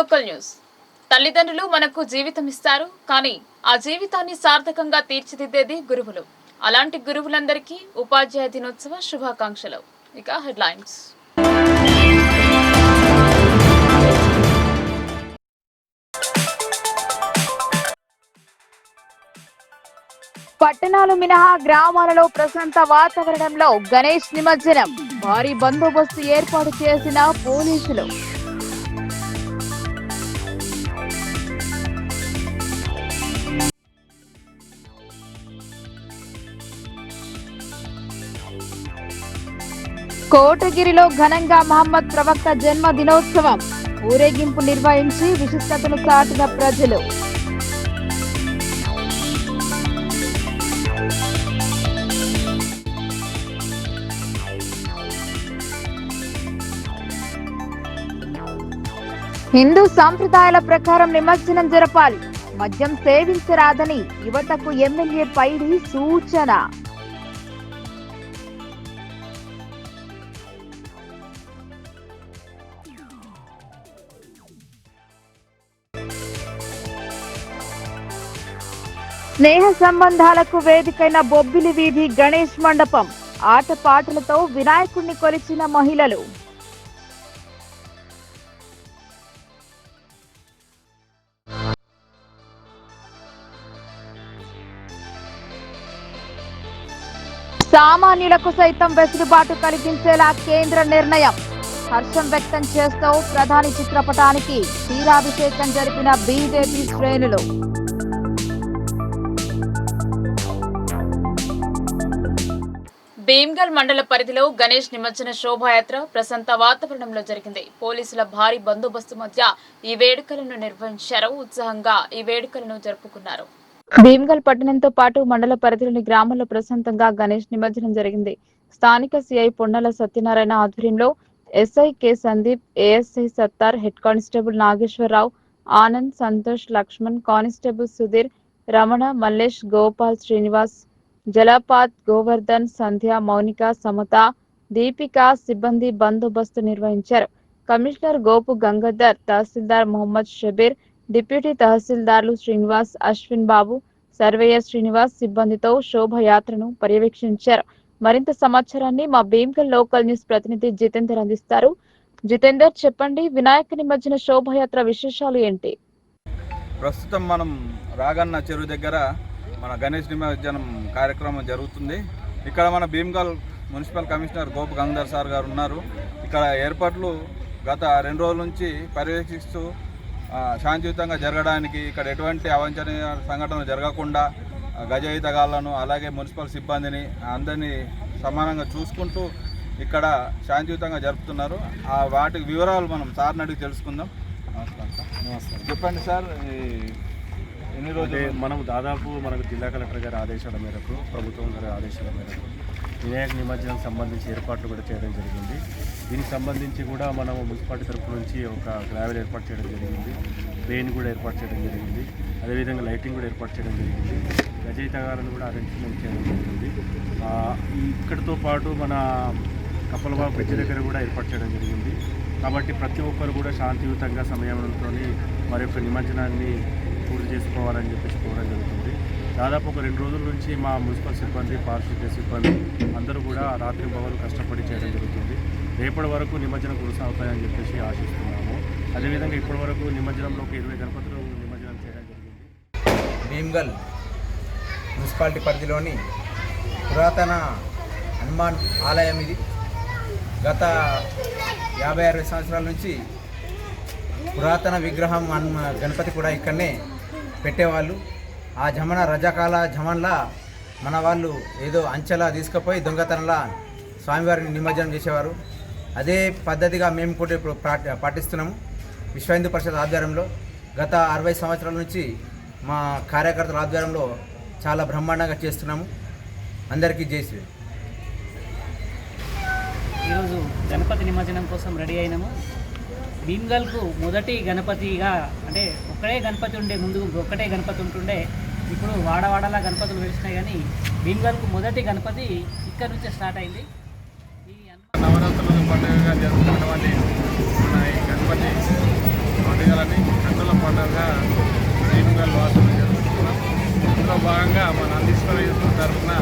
Local news. తల్లిదండ్రులు మనకు జీవితం ఇస్తారు, కానీ ఆ జీవితాన్ని సార్థకంగా తీర్చిదిద్దేది గురువులు. అలాంటి గురువులందరికీ ఉపాధ్యాయ దినోత్సవ శుభాకాంక్షలు. ఇక హెడ్లైన్స్. పట్టణాలు మినహా గ్రామాలలో ప్రశాంత వాతావరణంలో గణేష్ నిమజ్జనం. భారీ బందోబస్తు ఏర్పాటు చేసిన పోలీసులు. కోటగిరిలో ఘనంగా మహమ్మద్ ప్రవక్త జన్మ దినోత్సవం. ఊరేగింపు నిర్వహించి విశిష్టతను చాటిన ప్రజలు. హిందూ సాంప్రదాయాల ప్రకారం నిమజ్జనం జరపాలి. మద్యం సేవించరాదని యువతకు ఎమ్మెల్యే పైడి సూచన. స్నేహ సంబంధాలకు వేదికైన బొబ్బిలి వీధి గణేష్ మండపం. ఆటపాటలతో వినాయకుడిని కొలిచిన మహిళలు. సామాన్యులకు సైతం వెసులుబాటు కలిగించేలా కేంద్ర నిర్ణయం. హర్షం వ్యక్తం చేస్తూ ప్రధాని చిత్రపటానికి క్షీరాభిషేకం జరిపిన బీజేపీ శ్రేణులు. భీమ్గల్ మండల పరిధిలో గణేష్ నిమజ్జన శోభాయాత్ర ప్రశాంత వాతావరణంలో జరిగింది. పోలీసుల భారీ బందోబస్తు మధ్య ఈ వేడుకలను నిర్వహించారు. ఉత్సాహంగా ఈ వేడుకలను జరుపుకున్నారు. భీమ్గల్ పట్టణంతో పాటు మండల పరిధిలోని గ్రామాల్లో ప్రశాంతంగా గణేష్ నిమజ్జనం జరిగింది. స్థానిక సిఐ పొన్నల సత్యనారాయణ ఆధ్వర్యంలో SI K Sandeep, ASI Sattar, head constable Nageswararao, Anand, Santosh, Laxman, constable Sudheer, Ramana, Mallesh, Gopal, Srinivas, Jalapath, Govardhan, Sandhya, Mounika, Samatha, Deepika సిబ్బంది బందోబస్తు నిర్వహించారు. కమిషనర్ గోపు గంగాధర్, తహసీల్దార్ మొహమ్మద్ షబీర్, డిప్యూటీ తహసీల్దార్లు శ్రీనివాస్, అశ్విన్ బాబు, సర్వేయర్ శ్రీనివాస్ సిబ్బందితో శోభయాత్రను పర్యవేక్షించారు. మరింత సమాచారాన్ని మా భీమ్గల్ లోకల్ న్యూస్ ప్రతినిధి జితేందర్ అందిస్తారు. జితేందర్, చెప్పండి, వినాయక నిమజ్జన శోభయాత్ర విశేషాలు ఏంటి? ప్రస్తుతం మనం రాగన్న చెరువు దగ్గర మన గణేష్ నిమజ్జనం కార్యక్రమం జరుగుతుంది. ఇక్కడ మన Bhimgal municipal commissioner Gopu Gangadhar sir గారు ఉన్నారు. ఇక్కడ ఏర్పాట్లు గత 2 రోజుల నుంచి పర్యవేక్షిస్తూ శాంతియుతంగా జరగడానికి, ఇక్కడ ఎటువంటి అవాంఛనీయ సంఘటనలు జరగకుండా గజయితగాళ్లను అలాగే మున్సిపల్ సిబ్బందిని అందరినీ సమానంగా చూసుకుంటూ ఇక్కడ శాంతియుతంగా జరుపుతున్నారు. వాటి వివరాలు మనం సార్ని అడిగి తెలుసుకుందాం. నమస్కారం. చెప్పండి సార్, ఎన్ని రోజులు మనం దాదాపు మనకు జిల్లా కలెక్టర్ గారి ఆదేశాల మేరకు, ప్రభుత్వం గారి ఆదేశాల మేరకు వినాయక నిమజ్జనం సంబంధించి ఏర్పాట్లు కూడా చేయడం జరిగింది. దీనికి సంబంధించి కూడా మనం మున్సిపాలిటీ తరఫు నుంచి ఒక గ్రావెల్ ఏర్పాటు చేయడం జరిగింది, ట్రైన్ కూడా ఏర్పాటు చేయడం జరిగింది, అదేవిధంగా లైటింగ్ కూడా ఏర్పాటు చేయడం జరిగింది, రచయితగాలను కూడా అరేంజ్మెంట్ చేయడం జరిగింది. ఇక్కడితో పాటు మన కప్పలబాబు బ్రిడ్జ్ దగ్గర కూడా ఏర్పాటు చేయడం జరిగింది. కాబట్టి ప్రతి ఒక్కరు కూడా శాంతియుతంగా సమయంతో మరి యొక్క నిమజ్జనాన్ని పూర్తి చేసుకోవాలని చెప్పేసి కోరడం జరుగుతుంది. దాదాపు ఒక 2 రోజుల నుంచి మా మున్సిపల్ సిబ్బంది, పారిశుద్ధ్య సిబ్బంది అందరూ కూడా రాత్రి పగలు కష్టపడి చేయడం జరుగుతుంది. రేపటి వరకు నిమజ్జనం కొనసాగుతాయని చెప్పేసి ఆశిస్తున్నాము. అదేవిధంగా ఇప్పటి వరకు నిమజ్జనంలో ఒక 20 గణపతులు నిమజ్జనం చేయడం జరిగింది. భీమ్గల్ మున్సిపాలిటీ పరిధిలోని పురాతన హనుమాన్ ఆలయం ఇది. గత 50-60 సంవత్సరాల నుంచి పురాతన విగ్రహం గణపతి కూడా ఇక్కడనే పెట్టేవాళ్ళు. ఆ రజాకాల జమన్లా మన వాళ్ళు ఏదో అంచెలా తీసుకుపోయి దొంగతనంలా స్వామివారిని నిమజ్జనం చేసేవారు. అదే పద్ధతిగా మేము కూడా ఇప్పుడు పాటిస్తున్నాము. విశ్వ హిందూ పరిషత్ ఆధ్వర్యంలో గత 60 సంవత్సరాల నుంచి మా కార్యకర్తల ఆధ్వర్యంలో చాలా బ్రహ్మాండంగా చేస్తున్నాము. అందరికీ జై శ్రీ. ఈరోజు గణపతి నిమజ్జనం కోసం రెడీ అయినాము. భీమ్గల్కు మొదటి గణపతిగా, అంటే ఒక్కడే గణపతి ఉండే, ముందు ఒక్కటే గణపతి ఉంటుండే, ఇప్పుడు వాడవాడలా గణపతులు వెలిసినాయి. కానీ భీమ్గల్కు మొదటి గణపతి ఇక్కడ నుంచే స్టార్ట్ అయింది. ఈ నవరాత్రుల పండుగగా జరుగుతున్నటువంటి ఈ గణపతి పండుగలని కన్నుల పండుగగా భీమ్గల్ వాసులు జరుపుకుంటున్నాం. అందులో భాగంగా మన నందీశ్వర యూత్ తరఫున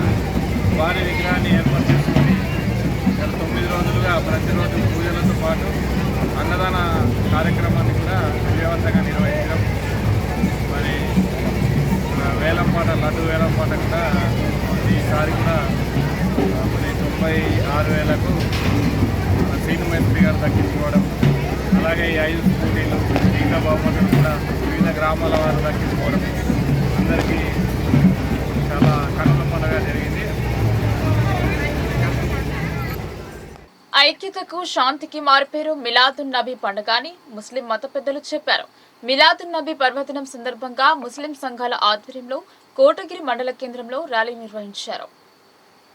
భారీ విగ్రహాన్ని ఏర్పాటు చేసుకొని గత 9 రోజులుగా ప్రతిరోజు పూజలతో పాటు అన్నదాన కార్యక్రమాన్ని కూడా విజయవంతంగా నిర్వహించడం. మరి వేలంపాట లడ్డు వేలంపాట కూడా ఈసారి కూడా మరి 96,000కు సీను మేస్త్రి గారు దక్కించుకోవడం, అలాగే ఈ 5 స్కూటీలు మిగతా బహుమతులు కూడా వివిధ గ్రామాల వారు దక్కించుకోవడం అందరికీ చాలా కన్నుల పండుగ జరిగింది. ఐక్యతకు శాంతికి మారుపేరు మిలాదున్ నబీ పండుగ అని ముస్లిం మత పెద్దలు చెప్పారు. మిలాదున్ నబీ పర్వదినం సందర్భంగా ముస్లిం సంఘాల ఆధ్వర్యంలో కోటగిరి మండల కేంద్రంలో ర్యాలీ నిర్వహించారు.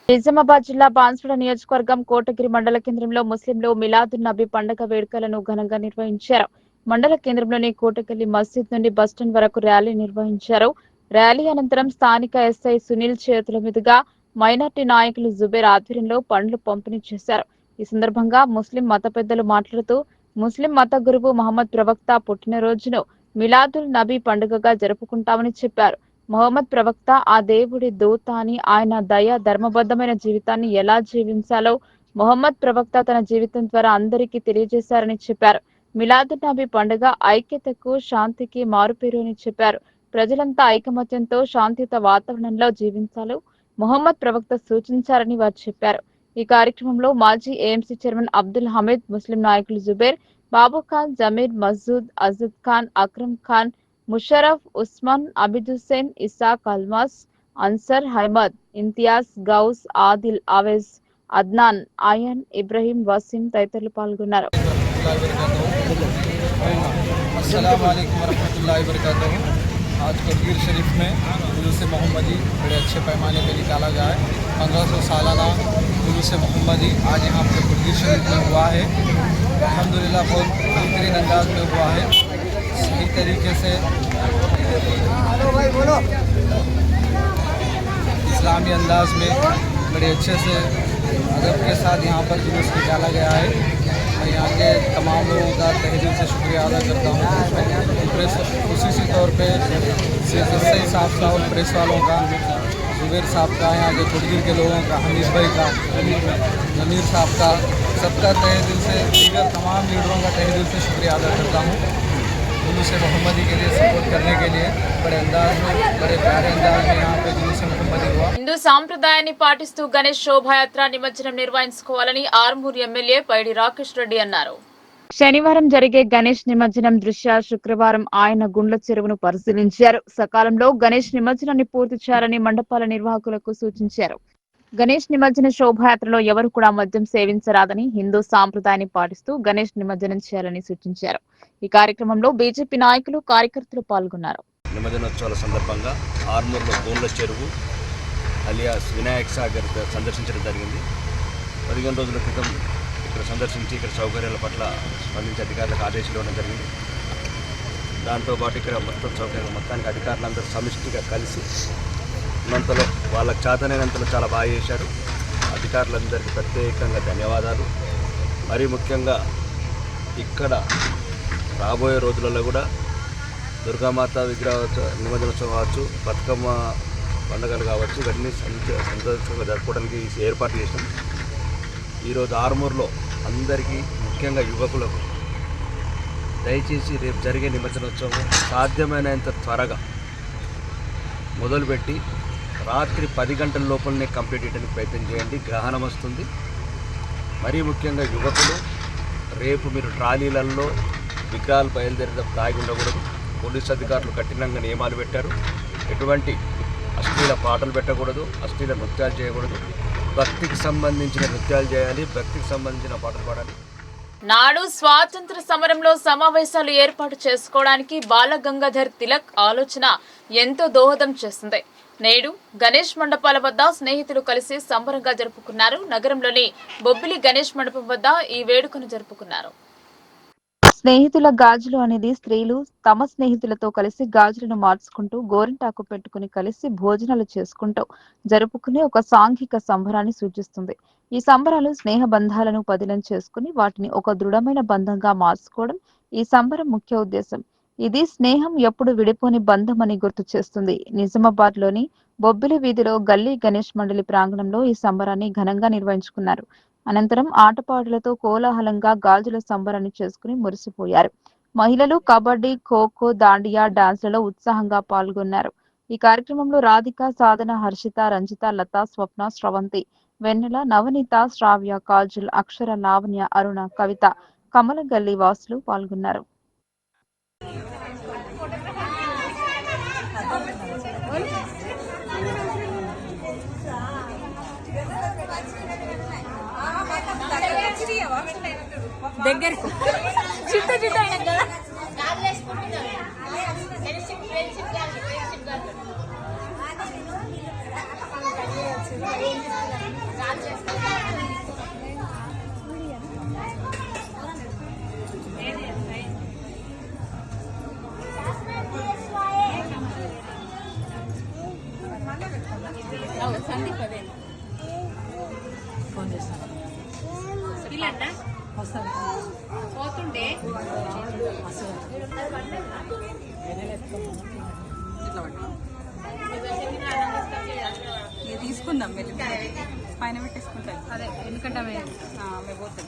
నిజామాబాద్ జిల్లా బాన్సువాడ నియోజకవర్గం కోటగిరి మండల కేంద్రంలో ముస్లింలు మిలాదున్ నబీ పండుగ వేడుకలను ఘనంగా నిర్వహించారు. మండల కేంద్రంలోని కోటగిరి మస్జిద్ నుండి బస్టాండ్ వరకు ర్యాలీ నిర్వహించారు. ర్యాలీ అనంతరం స్థానిక ఎస్ఐ సునీల్ చేతుల మీదుగా మైనార్టీ నాయకులు జుబేర్ ఆధ్వర్యంలో పండ్లు పంపిణీ చేశారు. ఈ సందర్భంగా ముస్లిం మత పెద్దలు మాట్లాడుతూ ముస్లిం మత గురువు మహమ్మద్ ప్రవక్త పుట్టినరోజును మిలాదుల్ నబీ పండుగగా జరుపుకుంటామని చెప్పారు. మహమ్మద్ ప్రవక్త ఆ దేవుడి దూత అని, ఆయన దయ ధర్మబద్ధమైన జీవితాన్ని ఎలా జీవించాలో మహమ్మద్ ప్రవక్త తన జీవితం ద్వారా అందరికీ తెలియజేశారని చెప్పారు. మిలాదున్ నబీ పండుగ ఐక్యతకు శాంతికి మారుపేరు అని చెప్పారు. ప్రజలంతా ఐకమత్యంతో శాంతియుత వాతావరణంలో జీవించాలో మహమ్మద్ ప్రవక్త సూచించారని వారు చెప్పారు. ఈ కార్యక్రమంలో మాజీ ఏఎంసీ చైర్మన్ అబ్దుల్ హమీద్, ముస్లిం నాయకులు జుబేర్, బాబు ఖాన్, జమీర్, మసూద్, అజద్ ఖాన్, అక్రమ్ ఖాన్, ముషరఫ్, ఉస్మాన్, అబిద్ హుసేన్, ఇసాక్, అల్మాస్, అన్సర్, హైమద్, ఇంతియాజ్, గౌస్, ఆదిల్, ఆవేజ్, అద్నాన్, ఆయన్, ఇబ్రహీం, వసీం తదితరులు పాల్గొన్నారు. आज कोटगीर शरीफ में जुलूस मोहम्मदी बड़े अच्छे पैमाने पर निकाला गया है। 1500 सालाना जुलूस मोहम्मदी आज यहाँ पर कोटगीर शरीफ में हुआ है। अल्हम्दुलिल्लाह बहुत बेहतरीन अंदाज में हुआ है। सही तरीके से इस्लामी अंदाज में बड़े अच्छे से अदब के साथ यहाँ पर जुलूस निकाला गया है। मैं यहाँ के तमाम लोगों का तहे दिल से शुक्रिया अदा करता हूँ। प्रेस खुसूसी तौर पे सही साहब का और प्रेस वालों का, जुबेर साहब का, यहाँ के कोटगिर के लोगों का, हमीद भाई का, जमीर साहब का, सबका तहे दिल से, दीगर तमाम लीडरों का तहे दिल से शुक्रिया अदा करता हूँ। जुलूस मोहम्मदी के लिए सपोर्ट करने के लिए बड़े अंदाज में, बड़े प्यारे अंदाज में यहाँ पे जुलूस मोहम्मदी हुआ। హిందూ సాంప్రదాయాన్ని పాటిస్తూ గణేష్ శోభాయాత్ర నిమజ్జనం నిర్వహించుకోవాలని ఆర్మూర్ ఎమ్మెల్యే పైడి రాకేష్ రెడ్డి అన్నారు. శనివారం జరిగే గణేష్ నిమజ్జనం దృష్ట్యా శుక్రవారం ఆయన గుండ్ల చెరువును పరిశీలించారు. సకాలంలో గణేష్ నిమజ్జనాన్ని పూర్తి చేయాలని మండపాల నిర్వాహకులకు సూచించారు. గణేష్ నిమజ్జన శోభాయాత్రలో ఎవరు కూడా మద్యం సేవించరాదని, హిందూ సాంప్రదాయాన్ని పాటిస్తూ గణేష్ నిమజ్జనం చేయాలని సూచించారు. ఈ కార్యక్రమంలో బీజేపీ నాయకులు, కార్యకర్తలు పాల్గొన్నారు. నిమజ్జనోత్సవాల సందర్భంగా ఆర్మూర్లో గోన్ల చెరువు అలియాస్ వినాయక్ సాగర్ సందర్శించడం జరిగింది. 15 రోజుల క్రితం ఇక్కడ సందర్శించి ఇక్కడ సౌకర్యాల పట్ల స్పందించి అధికారులకు ఆదేశాలు ఇవ్వడం జరిగింది. దాంతోపాటు ఇక్కడ మొత్తం సౌకర్యాలు మొత్తానికి అధికారులందరూ సమిష్టిగా కలిసి ఉన్నంతలో వాళ్ళకి చేతనైనంతలో చాలా బాగా చేశారు. అధికారులందరికీ ప్రత్యేకంగా ధన్యవాదాలు. మరీ ముఖ్యంగా ఇక్కడ రాబోయే రోజులలో కూడా దుర్గామాత విగ్రహ నిమజ్జనోత్సవం కావచ్చు, బతుకమ్మ పండుగలు కావచ్చు, ఇవన్నీ సంతోషంగా జరుపుకోవడానికి ఏర్పాటు చేసినాం. ఈరోజు ఆర్మూర్లో అందరికీ ముఖ్యంగా యువకులకు దయచేసి రేపు జరిగే నిమజ్జనోత్సవం సాధ్యమైనంత త్వరగా మొదలుపెట్టి రాత్రి 10 గంటల లోపలనే కంప్లీట్ చేయడానికి ప్రయత్నం చేయండి. గ్రహణం వస్తుంది. మరీ ముఖ్యంగా యువకులు రేపు మీరు ట్రాలీలలో విగ్రహాలు బయలుదేరేటప్పుడు దాగి ఉండకూడదు. పోలీసు అధికారులు కఠినంగా నియమాలు పెట్టారు. ఎటువంటి అశ్లీల పాటలు పెట్టకూడదు, అశ్లీల నృత్యాలు చేయకూడదు. భక్తికి సంబంధించిన నృత్యాలు చేయాలి, భక్తికి సంబంధించిన పాటలు పాడాలి. నాడు స్వాతంత్ర సమరంలో సమావేశాలు ఏర్పాటు చేసుకోవడానికి బాల గంగాధర్ తిలక్ ఆలోచన ఎంతో దోహదం చేస్తుంది. నేడు గణేష్ మండపాల వద్ద స్నేహితులు కలిసి సంబరంగా జరుపుకున్నారు. నగరంలోని బొబ్బిలి గణేష్ మండపం వద్ద ఈ వేడుకను జరుపుకున్నారు. స్నేహితుల గాజులు అనేది స్త్రీలు తమ స్నేహితులతో కలిసి గాజులను మార్చుకుంటూ గోరింటాకు పెట్టుకుని కలిసి భోజనాలు చేసుకుంటూ జరుపుకునే ఒక సాంఘిక సంబరాన్ని సూచిస్తుంది. ఈ సంబరాలు స్నేహ బంధాలను పదిలం చేసుకుని వాటిని ఒక దృఢమైన బంధంగా మార్చుకోవడం ఈ సంబరం ముఖ్య ఉద్దేశం. ఇది స్నేహం ఎప్పుడు విడిపోని బంధం అని గుర్తు చేస్తుంది. నిజామాబాద్ లోని బొబ్బిలి వీధిలో గల్లీ గణేష్ మండలి ప్రాంగణంలో ఈ సంబరాన్ని ఘనంగా నిర్వహించుకున్నారు. అనంతరం ఆటపాటలతో కోలాహలంగా గాజుల సంబరాన్ని చేసుకుని మురిసిపోయారు. మహిళలు కబడ్డీ, ఖోఖో, దాండియా డాన్స్లలో ఉత్సాహంగా పాల్గొన్నారు. ఈ కార్యక్రమంలో రాధిక, సాధన, హర్షిత, రంజిత, లత, స్వప్న, స్రవంతి, వెన్నెల, నవనీత, శ్రావ్య, కాజల్, అక్షర, లావణ్య, అరుణ, కవిత, కమల గల్లీ వాసులు పాల్గొన్నారు. దగ్గరకు చుట్టూ చుట్టూ అయినా కదా సందీప్ అదే ఫోన్ చేస్తాను పిల్లట వస్తాను పోతుండే తీసుకుందాం వెళ్ళి పైన పెట్టేసుకుంటాం అదే ఎందుకంటే మేము పోతాం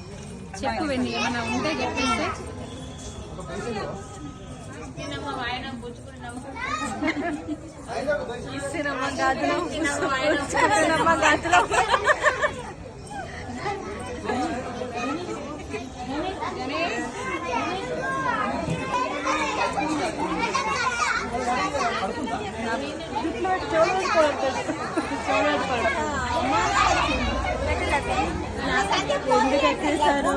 చెప్పు వెళ్ళి ఏమైనా ఉంటే చెప్పేస్తే ఇస్తున్నమ్మ గాజులు ఎందుకు ఎక్కేస్తారు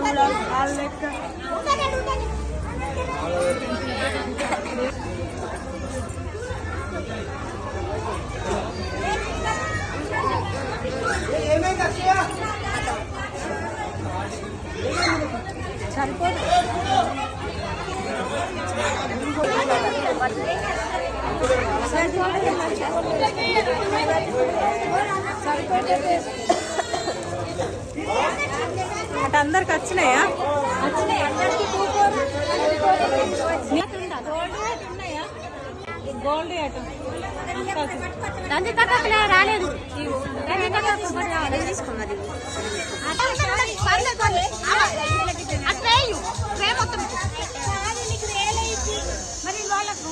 వాళ్ళ లెక్క సరిపోదు అటు అందరికి వచ్చినాయా గోల్డ్ అటు రాలేదు తీసుకున్నది మరి వాళ్ళకు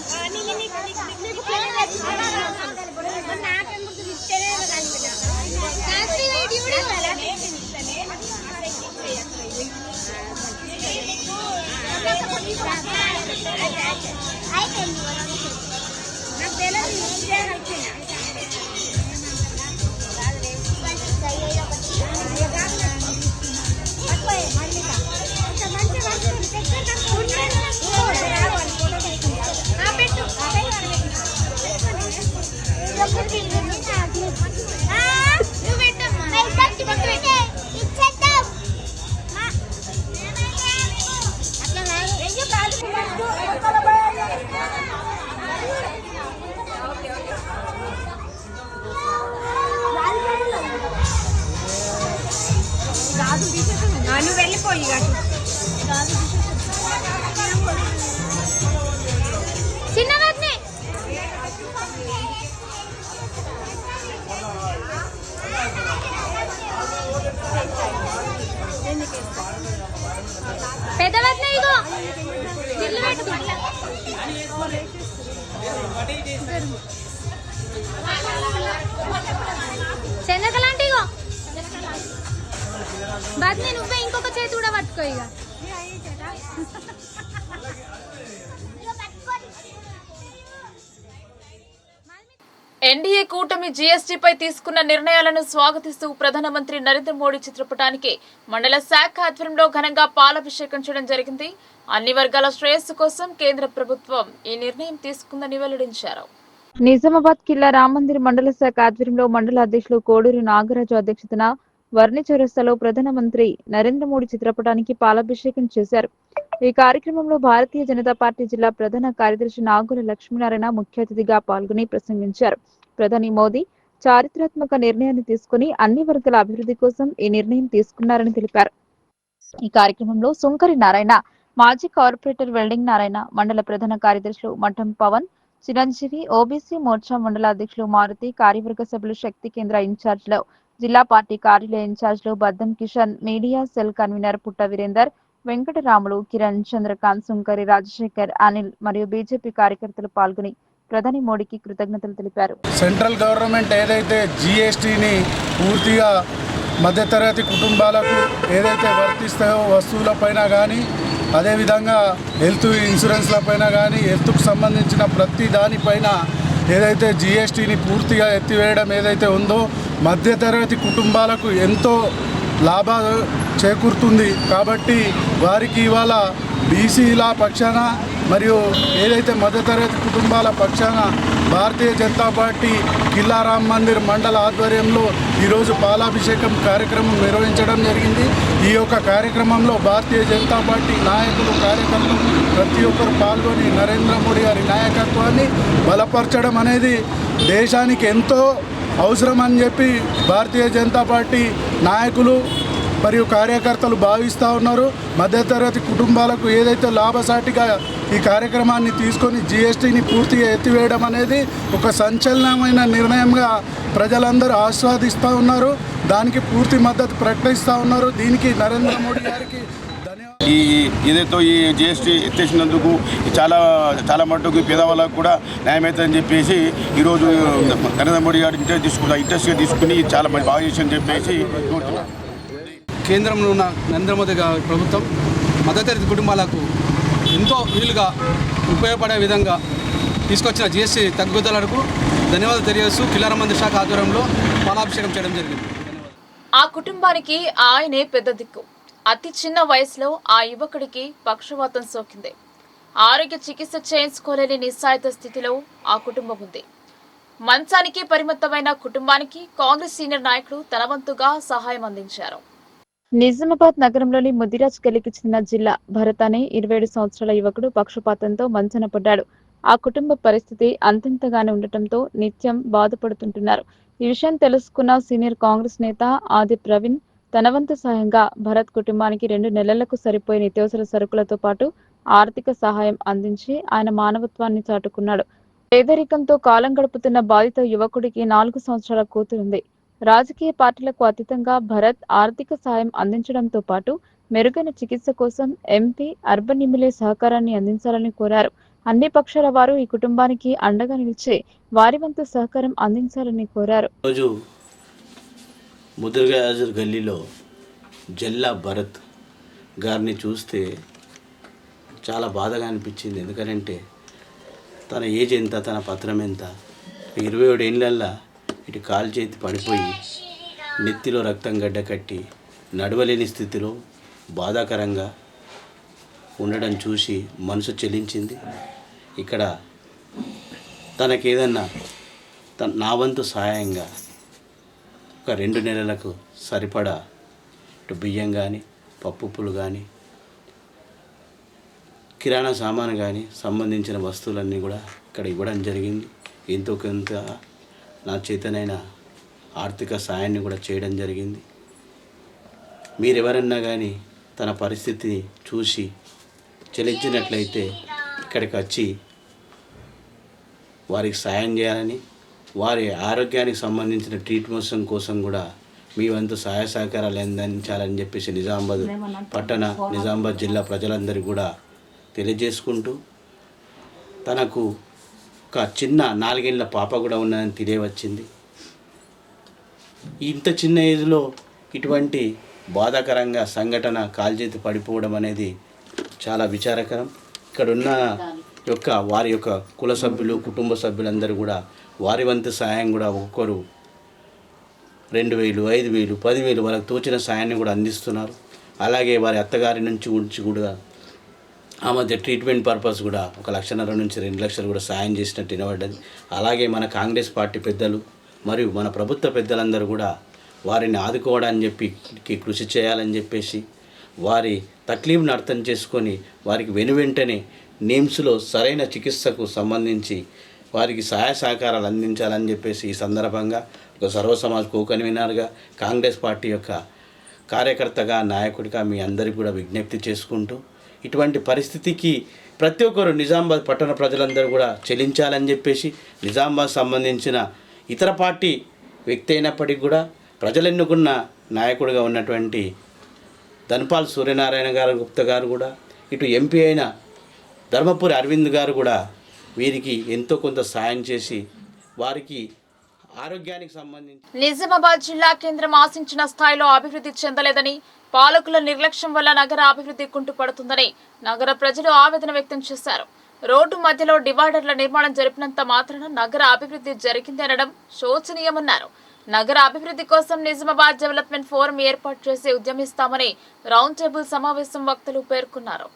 నువ్వు వెళ్ళిపోయి చిన్నవాటిని పెద్దవాటిని ఇగో చిల్లు పెట్టుకో శనగలాంటి ఇగో బాద్ని నువ్వే ఇంకొక చేతి కూడా పట్టుకో ఇక ఎన్డీఏ కూటమి జీఎస్టీపై తీసుకున్న నిర్ణయాలను స్వాగతిస్తూ ప్రధానమంత్రి నరేంద్ర మోడీ చిత్రపటానికి మండల శాఖ ఆధ్వర్యంలో ఘనంగా పాలాభిషేకం చేయడం జరిగింది. అన్ని వర్గాల శ్రేయస్సు కోసం కేంద్ర ప్రభుత్వం ఈ నిర్ణయం తీసుకుందని వెల్లడించారు. నిజామాబాద్ కిల్లా రామందిర్ మండల శాఖ ఆధ్వర్యంలో మండల అధ్యక్షులు కోడూరు నాగరాజు అధ్యక్షతన వర్ణి చౌరస్తాలో ప్రధానమంత్రి నరేంద్ర మోడీ చిత్రపటానికి పాలాభిషేకం చేశారు. ఈ కార్యక్రమంలో భారతీయ జనతా పార్టీ జిల్లా ప్రధాన కార్యదర్శి నాగుల లక్ష్మీనారాయణ ముఖ్య అతిథిగా పాల్గొని ప్రసంగించారు. ప్రధాని మోదీ చారిత్రాత్మక నిర్ణయాన్ని తీసుకుని అన్ని వర్గాల అభివృద్ధి కోసం ఈ నిర్ణయం తీసుకున్నారని తెలిపారు. ఈ కార్యక్రమంలో సుంకరి నారాయణ, మాజీ కార్పొరేటర్ వెల్డింగ్ నారాయణ, మండల ప్రధాన కార్యదర్శులు మఠం పవన్, చిరంజీవి, ఓబీసీ మోర్చా మండల అధ్యక్షులు మారుతి, కార్యవర్గ సభ్యులు శక్తి కేంద్ర ఇన్ఛార్జ్లో జిల్లా పార్టీ కార్యాలయ ఇన్ఛార్జ్లో బద్దం కిషన్, మీడియా సెల్ కన్వీనర్ పుట్ట వీరేందర్, వెంకటరాములు, కిరణ్, చంద్రకాంత్, సుంకరి, రాజశేఖర్, అనిల్ మరియు బీజేపీ కార్యకర్తలు పాల్గొని ప్రధాని మోడీకి కృతజ్ఞతలు తెలిపారు. సెంట్రల్ గవర్నమెంట్ ఏదైతే జీఎస్టీని పూర్తిగా మధ్యతరగతి కుటుంబాలకు ఏదైతే వర్తిస్తాయో వస్తువులపైన కానీ, అదేవిధంగా హెల్త్ ఇన్సూరెన్స్లపైన కానీ, హెల్త్కు సంబంధించిన ప్రతి దానిపైన ఏదైతే జీఎస్టీని పూర్తిగా ఎత్తివేయడం ఏదైతే ఉందో మధ్యతరగతి కుటుంబాలకు ఎంతో లాభాలు చేకూరుతుంది. కాబట్టి వారికి ఇవాళ బీసీల పక్షాన మరియు ఏదైతే మధ్యతరగతి కుటుంబాల పక్షాన భారతీయ జనతా పార్టీ కిల్లా రామ్ మందిర్ మండల ఆధ్వర్యంలో ఈరోజు పాలాభిషేకం కార్యక్రమం నిర్వహించడం జరిగింది. ఈ యొక్క కార్యక్రమంలో భారతీయ జనతా పార్టీ నాయకులు, కార్యకర్తలు ప్రతి ఒక్కరు పాల్గొని నరేంద్ర మోడీ గారి నాయకత్వాన్ని బలపరచడం అనేది దేశానికి ఎంతో అవసరం అని చెప్పి భారతీయ జనతా పార్టీ నాయకులు మరియు కార్యకర్తలు భావిస్తూ ఉన్నారు. మధ్యతరగతి కుటుంబాలకు ఏదైతే లాభసాటిగా ఈ కార్యక్రమాన్ని తీసుకొని జీఎస్టీని పూర్తిగా ఎత్తివేయడం అనేది ఒక సంచలనమైన నిర్ణయంగా ప్రజలందరూ ఆస్వాదిస్తూ ఉన్నారు. దానికి పూర్తి మద్దతు ప్రకటిస్తూ ఉన్నారు. దీనికి నరేంద్ర మోడీ గారికి ఏదైతో ఈ జిఎస్టీ ఎత్తేసినందుకు చాలా మట్టుకు పేదవాళ్ళకు కూడా న్యాయమవుతుందని చెప్పేసి ఈరోజు నరేంద్ర మోడీ గారు ఇంట్రెస్ట్గా తీసుకుని చాలా బాగా చేసి చెప్పేసి కేంద్రంలో ఉన్న నరేంద్ర మోదీ గారి ప్రభుత్వం మధ్యతరగతి కుటుంబాలకు ఎంతో వీలుగా ఉపయోగపడే విధంగా తీసుకొచ్చిన జీఎస్టీ తగ్గుదలకు ధన్యవాదాలు తెలియజేస్తూ కిల్లా రామ్ మందిర్ శాఖ ఆధ్వర్యంలో పాలాభిషేకం చేయడం జరిగింది. ఆ కుటుంబానికి ఆయనే పెద్ద దిక్కు. అతి చిన్న వయసులో ఆ యువకుడికి పక్షవాతం సోకింది. ఆరోగ్య చికిత్స చేయించుకోలేని నిస్సాయిత స్థితిలో ఆ కుటుంబం ఉంది. మంచానికి పరిమితమైన కుటుంబానికి కాంగ్రెస్ సీనియర్ నాయకులు తన వంతుగా సహాయం అందించారు. నిజామాబాద్ నగరంలోని ముదిరాజ్ గల్లీకి చెందిన జిల్లా భరత్ అనే 27 సంవత్సరాల యువకుడు పక్షపాతంతో మంచన పడ్డాడు. ఆ కుటుంబ పరిస్థితి అంతింతగానే ఉండటంతో నిత్యం బాధపడుతుంటున్నారు. ఈ విషయం తెలుసుకున్న సీనియర్ కాంగ్రెస్ నేత ఆది ప్రవీణ్ తన వంతు సాయంగా భరత్ కుటుంబానికి 2 నెలలకు సరిపోయే నిత్యావసర సరుకులతో పాటు ఆర్థిక సహాయం అందించి ఆయన మానవత్వాన్ని చాటుకున్నాడు. పేదరికంతో కాలం గడుపుతున్న బాధిత యువకుడికి 4 సంవత్సరాల కూతురుంది. రాజకీయ పార్టీలకు అతీతంగా భరత్ ఆర్థిక సాయం అందించడంతో పాటు మెరుగైన చికిత్స కోసం ఎంపీ, అర్బన్ ఎమ్మెల్యే సహకారాన్ని అందించాలని కోరారు. అన్ని పక్షాల వారు ఈ కుటుంబానికి అండగా నిలిచి వారి వంతు సహకారం అందించాలని కోరారు. రోజు ముదిరాజ్ గల్లీలో జల్లా భరత్ గారిని చూస్తే చాలా బాధగా అనిపించింది. ఎందుకంటే తన ఏజ్ ఎంత, తన పత్రం ఎంత, 27 ఏళ్ళల్లో ఇటు కాలు చేతి పడిపోయి నెత్తిలో రక్తం గడ్డ కట్టి నడవలేని స్థితిలో బాధాకరంగా ఉండడం చూసి మనసు చెలించింది. ఇక్కడ తనకేదన్నా నా వంతు సహాయంగా ఒక 2 నెలలకు సరిపడా ఇటు బియ్యం కానీ, పప్పులు కానీ, కిరాణా సామాను కానీ సంబంధించిన వస్తువులన్నీ కూడా ఇక్కడ ఇవ్వడం జరిగింది. ఎంతో కొంత నా చేతనైన ఆర్థిక సాయాన్ని కూడా చేయడం జరిగింది. మీరెవరన్నా కానీ తన పరిస్థితిని చూసి చెల్లించినట్లయితే ఇక్కడికి వచ్చి వారికి సాయం చేయాలని, వారి ఆరోగ్యానికి సంబంధించిన ట్రీట్మెంట్ కోసం కూడా మీ వంతు సహాయ సహకారాలు అందించాలని చెప్పేసి నిజామాబాద్ పట్టణ, నిజామాబాద్ జిల్లా ప్రజలందరికీ కూడా తెలియజేసుకుంటూ, తనకు ఒక చిన్న 4 ఏళ్ల పాప కూడా ఉన్నదని తెలియవచ్చింది. ఇంత చిన్న ఏజ్లో ఇటువంటి బాధాకరంగా సంఘటన కాల్చేతి పడిపోవడం అనేది చాలా విచారకరం. ఇక్కడున్న వారి యొక్క కుల సభ్యులు, కుటుంబ సభ్యులందరూ కూడా వారి వంతు సాయం కూడా ఒక్కొక్కరు 2,000, 5,000, 10,000 వాళ్ళకి తోచిన సాయాన్ని కూడా అందిస్తున్నారు. అలాగే వారి అత్తగారి నుంచి కూడా ఆ మధ్య ట్రీట్మెంట్ పర్పస్ కూడా 1,50,000 నుంచి 2 లక్షలు కూడా సాయం చేసినట్టు వినబడ్డది. అలాగే మన కాంగ్రెస్ పార్టీ పెద్దలు మరియు మన ప్రభుత్వ పెద్దలందరూ కూడా వారిని ఆదుకోవడానికి చెప్పి కృషి చేయాలని చెప్పేసి, వారి తక్లీఫ్ను అర్థం చేసుకొని వారికి వెనువెంటనే నిమ్స్లో సరైన చికిత్సకు సంబంధించి వారికి సహాయ సహకారాలు అందించాలని చెప్పేసి ఈ సందర్భంగా ఒక సర్వ సమాజ్ కో కన్వీనర్గా కాంగ్రెస్ పార్టీ యొక్క కార్యకర్తగా నాయకుడిగా మీ అందరికీ కూడా విజ్ఞప్తి చేసుకుంటూ ఇటువంటి పరిస్థితికి ప్రతి ఒక్కరు నిజామాబాద్ పట్టణ ప్రజలందరూ కూడా చెల్లించాలని చెప్పేసి నిజామాబాద్ సంబంధించిన ఇతర పార్టీ వ్యక్తి అయినప్పటికీ కూడా ప్రజలు ఎన్నుకున్న నాయకుడిగా ఉన్నటువంటి ధన్పాల్ సూర్యనారాయణ గారు గుప్తా గారు కూడా ఇటు ఎంపీ అయిన ధర్మపురి అరవింద్ గారు కూడా వీరికి ఎంతో కొంత సాయం చేసి వారికి ఆరోగ్యానికి సంబంధించి నిజామాబాద్ జిల్లా కేంద్రం ఆశించిన స్థాయిలో అభివృద్ధి చెందలేదని పాలకుల నిర్లక్ష్యం వల్ల నగర అభివృద్ధి కుంటుపడుతుందని నగర ప్రజలు ఆవేదన వ్యక్తం చేశారు. రోడ్డు మధ్యలో డివైడర్ల నిర్మాణం జరిపినంత మాత్రాన నగర అభివృద్ధి జరిగిందనడం శోచనీయమన్నారు. నగర అభివృద్ధి కోసం నిజామాబాద్ డెవలప్మెంట్ ఫోరం ఏర్పాటు చేసి ఉద్యమిస్తామని రౌండ్ టేబుల్ సమావేశం వక్తలు పేర్కొన్నారు.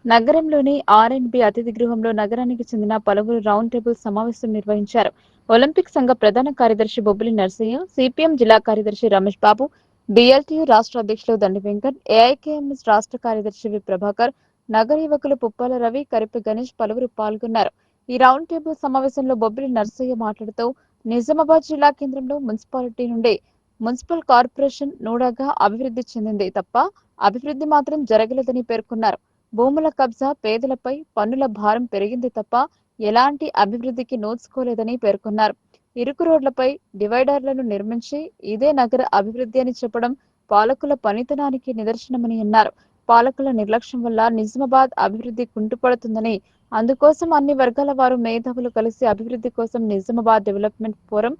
నగరంలోని R&B అతిథి గృహంలో నగరానికి చెందిన పలువురు రౌండ్ టేబుల్ సమావేశం నిర్వహించారు. ఒలింపిక్ సంఘ ప్రధాన కార్యదర్శి బొబ్బిలి నర్సయ్య, సిపిఎం జిల్లా కార్యదర్శి రమేష్ బాబు, BLTU రాష్ట్ర అధ్యక్షులు దండి వెంకట్, AIKMS రాష్ట్ర కార్యదర్శి వి ప్రభాకర్, నగర యువకులు పుప్పాల రవి, కరిపి గణేష్ పలువురు పాల్గొన్నారు. ఈ రౌండ్ టేబుల్ సమావేశంలో బొబ్బిలి నర్సయ్య మాట్లాడుతూ నిజామాబాద్ జిల్లా కేంద్రంలో మున్సిపాలిటీ నుండి మున్సిపల్ కార్పొరేషన్ నూడాగా అభివృద్ధి చెందింది తప్ప అభివృద్ధి మాత్రం జరగలేదని పేర్కొన్నారు. భూముల కబ్జా, పేదలపై పన్నుల భారం పెరిగింది తప్ప ఎలాంటి అభివృద్ధికి నోచుకోలేదని పేర్కొన్నారు. ఇరుకు రోడ్లపై డివైడర్లను నిర్మించి ఇదే నగర అభివృద్ధి అని చెప్పడం పాలకుల పనితనానికి నిదర్శనమని అన్నారు. పాలకుల నిర్లక్ష్యం వల్ల నిజామాబాద్ అభివృద్ధి కుంటుపడుతుందని, అందుకోసం అన్ని వర్గాల వారు మేధావులు కలిసి అభివృద్ధి కోసం నిజామాబాద్ డెవలప్మెంట్ ఫోరం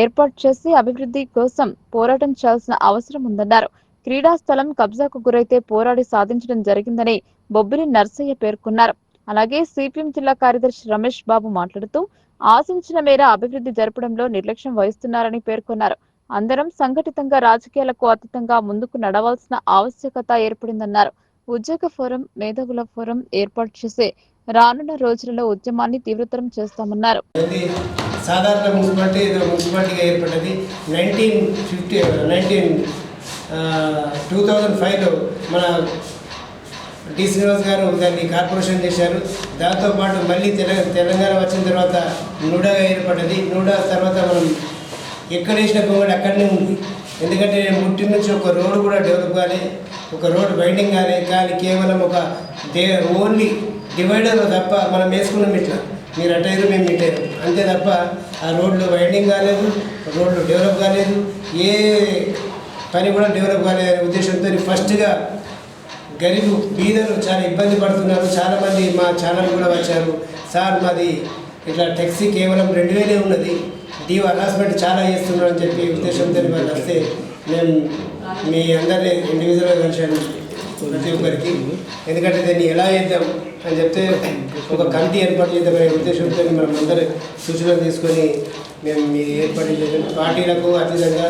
ఏర్పాటు చేసి అభివృద్ధి కోసం పోరాటం చేయాల్సిన అవసరం ఉందన్నారు. క్రీడా స్థలం కబ్జాకు గురైతే పోరాడి సాధించడం జరిగిందని బొబ్బిలి నర్సయ్య పేర్కొన్నారు. అలాగే సిపిఎం జిల్లా కార్యదర్శి రమేష్ బాబు మాట్లాడుతూ ఆశించిన మేర అభివృద్ధి జరపడంలో నిర్లక్ష్యం వహిస్తున్నారని పేర్కొన్నారు. అందరం సంఘటితంగా రాజకీయాలకు అతీతంగా ముందుకు నడవాల్సిన ఆవశ్యకత ఏర్పడిందన్నారు. ఉద్యోగ ఫోరం, మేధావుల ఫోరం ఏర్పాటు చేసి రానున్న రోజులలో ఉద్యమాన్ని తీవ్రతరం చేస్తామన్నారు. సాధారణ మున్సిపాలిటీగా ఏర్పడ్డది 2005లో మన డి శ్రీనివాస్ గారు దాన్ని కార్పొరేషన్ చేశారు. దాంతోపాటు మళ్ళీ తెలంగాణ వచ్చిన తర్వాత నూడాగా ఏర్పడ్డది. నూడా తర్వాత మనం ఎక్కడ వేసిన పొంగడి అక్కడనే ఉంది. ఎందుకంటే ముట్టి నుంచి ఒక రోడ్డు కూడా డెవలప్ కాలే, ఒక రోడ్ బైండింగ్ కానీ కేవలం ఒక ఓన్లీ డివైడర్ తప్ప మనం వేసుకున్నాం ఇట్లా, మీరు అటైరు మేము ఇటైరు అంతే తప్ప ఆ రోడ్లు వైండింగ్ కాలేదు, రోడ్లు డెవలప్ కాలేదు, ఏ పని కూడా డెవలప్ కాలేదు అనే ఉద్దేశంతో ఫస్ట్గా గరీబు బీదలు చాలా ఇబ్బంది పడుతున్నారు. చాలామంది మా ఛానల్ కూడా వచ్చారు, సార్ మాది ఇట్లా ట్యాక్సీ కేవలం 2000 ఉన్నది, డీవ్ హరాస్మెంట్ చాలా చేస్తున్నారు అని చెప్పి ఉద్దేశంతో వాళ్ళు వస్తే మేము మీ అందరినీ ఇండివిజువల్గా కలిసాను ప్రతి ఒక్కరికి. ఎందుకంటే దీన్ని ఎలా చేద్దాం అని చెప్తే ఒక కమిటీ ఏర్పాటు చేద్దామనే ఉద్దేశంతో మనం అందరూ సూచనలు తీసుకొని మేము మీరు ఏర్పాటు చేసాం. పార్టీలకు అతీతంగా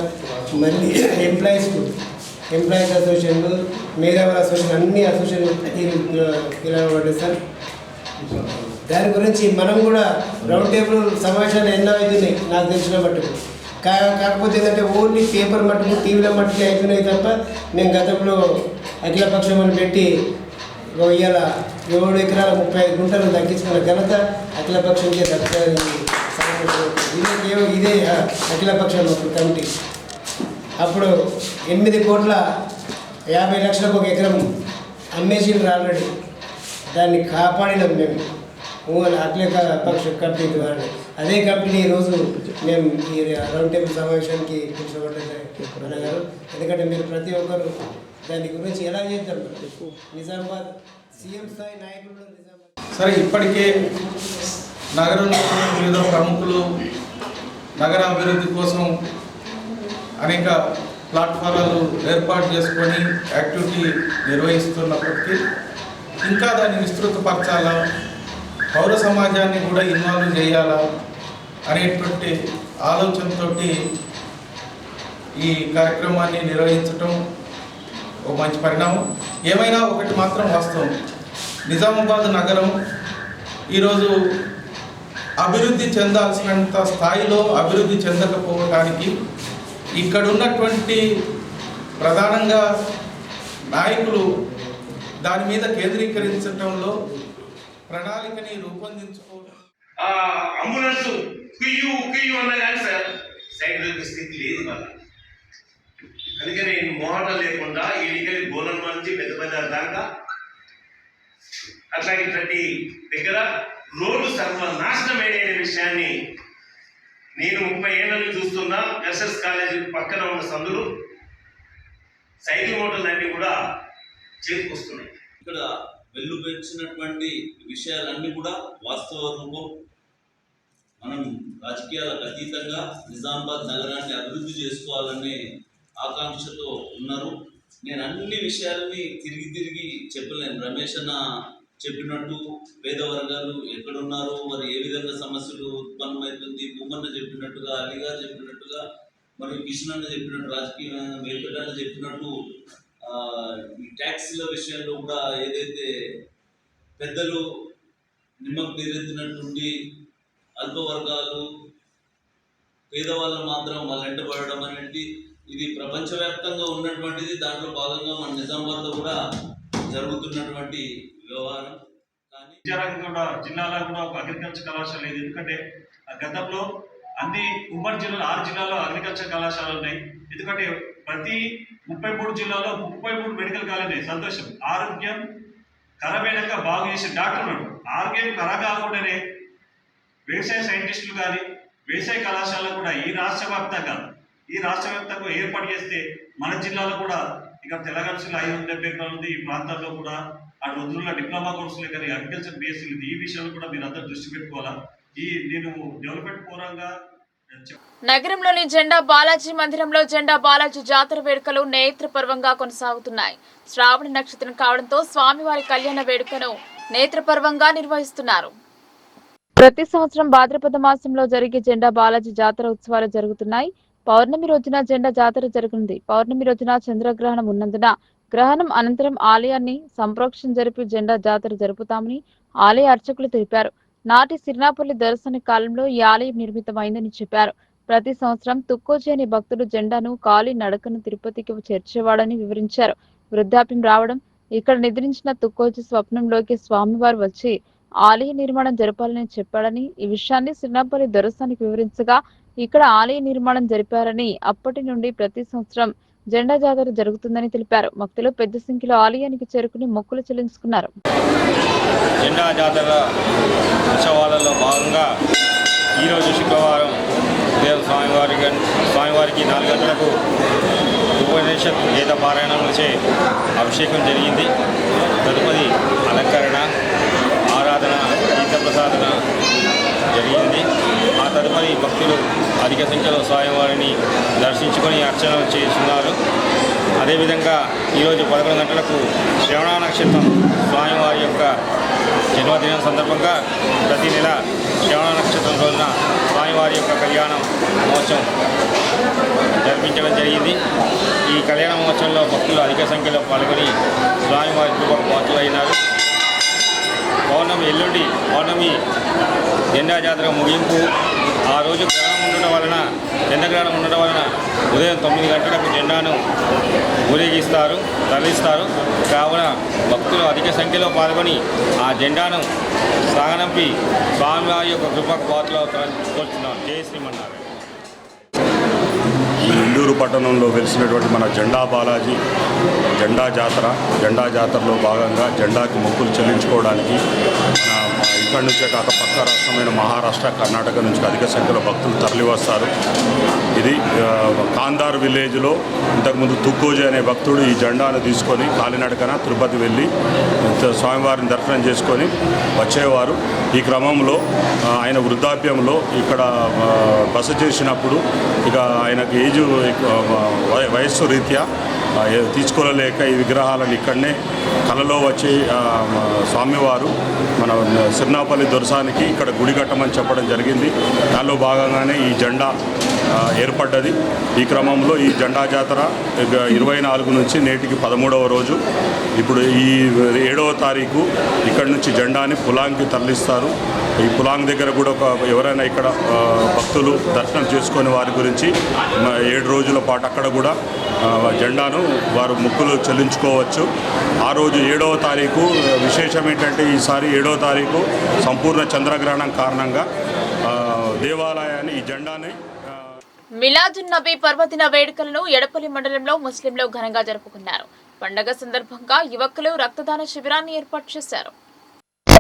మళ్ళీ ఎంప్లాయీస్ అసోసియేషన్లు, మేధావుల అసోసియేషన్, అన్ని అసోసియేషన్ ఇలా పడ్డాయి సార్. దాని గురించి మనం కూడా రౌండ్ టేబుల్ సమావేశాలు ఎన్నో అవుతున్నాయి నాకు తెలిసిన మట్టుకు. కాకపోతే ఏంటంటే ఓన్లీ పేపర్ మట్టుకు టీవీలో మట్టుకు అవుతున్నాయి తప్ప మేము గతంలో అఖిలపక్షం అని పెట్టి ఇవాళ 7 ఎకరాల 35 గుంటలు తగ్గించుకున్న ఘనత అఖిలపక్షంకే దక్కుతుంది. ఇదే అఖిలపక్షం కమిటీ అప్పుడు 8,50,00,000 ఒక ఎకరం అమ్మేసిండ్రు ఆల్రెడీ. దాన్ని కాపాడినాం మేము అఖిలపక్ష కమిటీ ద్వారా. అదే కంపెనీ ఈరోజు మేము ఈ రౌండ్ టేబుల్ సమావేశానికి పిలుచబడ్డారు. ఎందుకంటే మీరు ప్రతి ఒక్కరు దాని గురించి ఎలా చేద్దాం, నిజామాబాద్ సీఎం స్థాయి నాయకులు సరే. ఇప్పటికే నగరంలో వివిధ ప్రముఖులు నగర అభివృద్ధి కోసం అనేక ప్లాట్ఫారాలు ఏర్పాటు చేసుకొని యాక్టివిటీ నిర్వహిస్తున్నప్పటికీ ఇంకా దాన్ని విస్తృతపరచాలా, పౌర సమాజాన్ని కూడా ఇన్వాల్వ్ చేయాలా అనేటువంటి ఆలోచనతో ఈ కార్యక్రమాన్ని నిర్వహించడం ఒక మంచి పరిణామం. ఏమైనా ఒకటి మాత్రం వాస్తవం, నిజామాబాద్ నగరం ఈరోజు అభివృద్ధి చెందాల్సినంత స్థాయిలో అభివృద్ధి చెందకపోవడానికి ఇక్కడ ఉన్నటువంటి ప్రధానంగా నాయకులు దాని మీద కేంద్రీకరించడంలో ప్రణాళికని రూపొందించుకోవడం. అంబులెన్స్ కుయ్యు కుయ్యు అన్నా కానీ సార్ సైడ్ దొరికే స్థితి లేదు వాళ్ళ. అందుకని మోహట లేకుండా ఇడికెళ్ళి బోనం నుంచి పెద్ద పెద్ద దాకా అట్లాగే ప్రతి దగ్గర రోడ్డు సర్వనాశనమైన విషయాన్ని నేను 30 ఏళ్ళ నుంచి చూస్తున్నా. ఎస్ఎస్ కాలేజీ పక్కన ఉన్న సందులు సైకిల్ మోటార్లు అన్నీ కూడా చేతికొస్తున్నాయి. ఇక్కడ వెల్లుపెచ్చినటువంటి విషయాలన్నీ కూడా వాస్తవ రూపం. మనం రాజకీయాలకు అతీతంగా నిజామాబాద్ నగరాన్ని అభివృద్ధి చేసుకోవాలనే ఆకాంక్షతో ఉన్నారు. నేను అన్ని విషయాలని తిరిగి చెప్పలేను. రమేష్ అన్న చెప్పినట్టు పేద వర్గాలు ఎక్కడున్నారో, మరి ఏ విధంగా సమస్యలు ఉత్పన్నమవుతుంది, భూమన్న చెప్పినట్టుగా, అలీగా చెప్పినట్టుగా, మరియు కిషన్ అన్న చెప్పినట్టు, రాజకీయ మేల్పేట చెప్పినట్టు ఈ ట్యాక్సీల విషయంలో కూడా ఏదైతే పెద్దలు నిమ్మకు నీరెత్తినటువంటి అల్ప వర్గాలు పేదవాళ్ళు మాత్రం వాళ్ళ వెంటబడడం అనేది ఇది ప్రపంచవ్యాప్తంగా ఉన్నటువంటిది. దాంట్లో భాగంగా మన నిజామాబాద్లో కూడా జరుగుతున్నటువంటి వ్యవహారం. కానీ కూడా జిల్లాలో కూడా ఒక అగ్రికల్చర్ కళాశాల లేదు. ఎందుకంటే గతంలో అన్ని ఉమ్మడి జిల్లాలో 6 జిల్లాల్లో అగ్రికల్చర్ కళాశాలలు ఉన్నాయి. ఎందుకంటే ప్రతి 33 జిల్లాలో 33 మెడికల్ కాలేజ్ ఉన్నాయి. సంతోషం. ఆరోగ్యం ఖరాబైనాక బాగు చేసే డాక్టర్లు, ఆరోగ్యం ఖరాబ్ కాకుండానే వ్యవసాయ సైంటిస్టులు కానీ వ్యవసాయ కళాశాలలు కూడా ఈ రాష్ట్ర వ్యాప్తంగా ఏర్పాటు చేస్తే మన జిల్లాలో కూడా ఇక్కడ తెలంగాణ జిల్లా 570 ఎకరాలు ఉంది. ఈ ప్రాంతాల్లో కూడా ఆ రోజుల్లో డిప్లొమా కోర్సులే కానీ అగ్రికల్చర్ బేస్డ్ ఈ విషయంలో కూడా మీరు అందరూ దృష్టి పెట్టుకోవాలా. నేను డెవలప్మెంట్ పూర్వంగా నగరంలోని జెండా బాలాజీ మందిరంలో జెండా బాలాజీ జాతర వేడుకలు నేత్రపర్వంగా కొనసాగుతున్నాయి. శ్రావణ నక్షత్రం కావడంతో స్వామివారి కళ్యాణ వేడుకను నేత్రపర్వంగా నిర్వహిస్తున్నారు. ప్రతి సంవత్సరం భాద్రపద మాసంలో జరిగే జెండా బాలాజీ జాతర ఉత్సవాలు జరుగుతున్నాయి. పౌర్ణమి రోజున జెండా జాతర జరుగుతుంది. పౌర్ణమి రోజున చంద్రగ్రహణం ఉన్నందున గ్రహణం అనంతరం ఆలయాన్ని సంప్రోక్షణ జరిపి జెండా జాతర జరుపుతామని ఆలయ అర్చకులు తెలిపారు. నాటి సిరినాపల్లి దర్శన కాలంలో ఈ ఆలయం నిర్మితమైందని చెప్పారు. ప్రతి సంవత్సరం తుక్కోజీ అనే భక్తుడు జెండాను కాలి నడకను తిరుపతికి చేర్చేవాడని వివరించారు. వృద్ధాప్యం రావడం, ఇక్కడ నిద్రించిన తుక్కోజీ స్వప్నంలోకి స్వామివారు వచ్చి ఆలయ నిర్మాణం జరపాలని చెప్పాడని, ఈ విషయాన్ని సిరినాపల్లి దొరసానికి వివరించగా ఇక్కడ ఆలయ నిర్మాణం జరిపారని, అప్పటి నుండి ప్రతి సంవత్సరం జెండా జాతర జరుగుతుందని తెలిపారు. భక్తులు పెద్ద సంఖ్యలో ఆలయానికి చేరుకుని మొక్కులు చెల్లించుకున్నారు. జెండా జాతర ఉత్సవాలలో భాగంగా ఈరోజు శుక్రవారం ఉదయం స్వామివారికి 4 గంటలకు ఉపనిషత్ వేద పారాయణములచే అభిషేకం జరిగింది. తదుపరి అలంకరణ, ఆరాధన, తీర్థప్రసాదన జరిగింది. ఆ తదుపరి భక్తులు అధిక సంఖ్యలో స్వామివారిని దర్శించుకొని అర్చనలు చేస్తున్నారు. అదేవిధంగా ఈరోజు 11 గంటలకు శ్రవణ నక్షత్రం స్వామివారి యొక్క జన్మదినం సందర్భంగా ప్రతి నెల శ్రవణ నక్షత్రం రోజున స్వామివారి యొక్క కళ్యాణ మహోత్సవం జరిపించడం జరిగింది. ఈ కళ్యాణ మహోత్సవంలో భక్తులు అధిక సంఖ్యలో పాల్గొని స్వామివారి కృపకు పాత్రులైనారు. ఎల్లుండి పౌర్ణమి జెండా జాతర ముగింపు. ఆ రోజు గ్రహణం ఉండటం వలన, చంద్రగ్రహణం ఉండటం వలన ఉదయం 9 గంటలకు జెండాను ఊరేగిస్తారు, తరలిస్తారు. కావున భక్తులు అధిక సంఖ్యలో పాల్గొని ఆ జెండాను సాగనంపి స్వామివారి యొక్క కృపకు పాత్రలు కోరుతున్నాం. జై శ్రీమన్నారాయణ. నెల్లూరు పట్టణంలో వెలిసినటువంటి మన జెండా బాలాజీ జెండా జాతరలో భాగంగా జెండాకి మొక్కులు చెల్లించుకోవడానికి మన ఇక్కడి నుంచే కాక పక్క రాష్ట్రమైన మహారాష్ట్ర, కర్ణాటక నుంచి అధిక సంఖ్యలో భక్తులు తరలివస్తారు. ఇది కాందార్ విలేజ్లో ఇంతకుముందు తుక్కోజీ అనే భక్తుడు ఈ జెండాను తీసుకొని కాలినడకన తిరుపతి వెళ్ళి స్వామివారిని దర్శనం చేసుకొని వచ్చేవారు. ఈ క్రమంలో ఆయన వృద్ధాప్యంలో ఇక్కడ బస చేసినప్పుడు ఇక ఆయనకు వయస్సు రీత్యా తీసుకోలేక ఈ విగ్రహాలను ఇక్కడనే కలలో వచ్చి స్వామివారు మన సిరినాపల్లి దొరసానికి ఇక్కడ గుడి కట్టమని చెప్పడం జరిగింది. దానిలో భాగంగానే ఈ జెండా ఏర్పడ్డది. ఈ క్రమంలో ఈ జెండా జాతర 24 నుంచి నేటికి 13వ రోజు. ఇప్పుడు ఈ 7వ తారీఖు ఇక్కడి నుంచి జెండాని పులాంగ్కి తరలిస్తారు. ఈ పులాంగ్ దగ్గర కూడా ఎవరైనా ఇక్కడ భక్తులు దర్శనం చేసుకునే వారి గురించి 7 రోజుల పాటు అక్కడ కూడా జెండాను వారు మొక్కులు చెల్లించుకోవచ్చు. ఆ రోజు 7వ తారీఖు విశేషం ఏంటంటే ఈసారి 7వ తారీఖు సంపూర్ణ చంద్రగ్రహణం కారణంగా దేవాలయాన్ని ఈ జెండాని మిలాదున్ నబీ పర్వదిన వేడుకలను ఎడపల్లి మండలంలో ముస్లింలు ఘనంగా జరుపుకున్నారు. పండగ సందర్భంగా యువకులు రక్తదాన శిబిరాన్ని ఏర్పాటు చేశారు.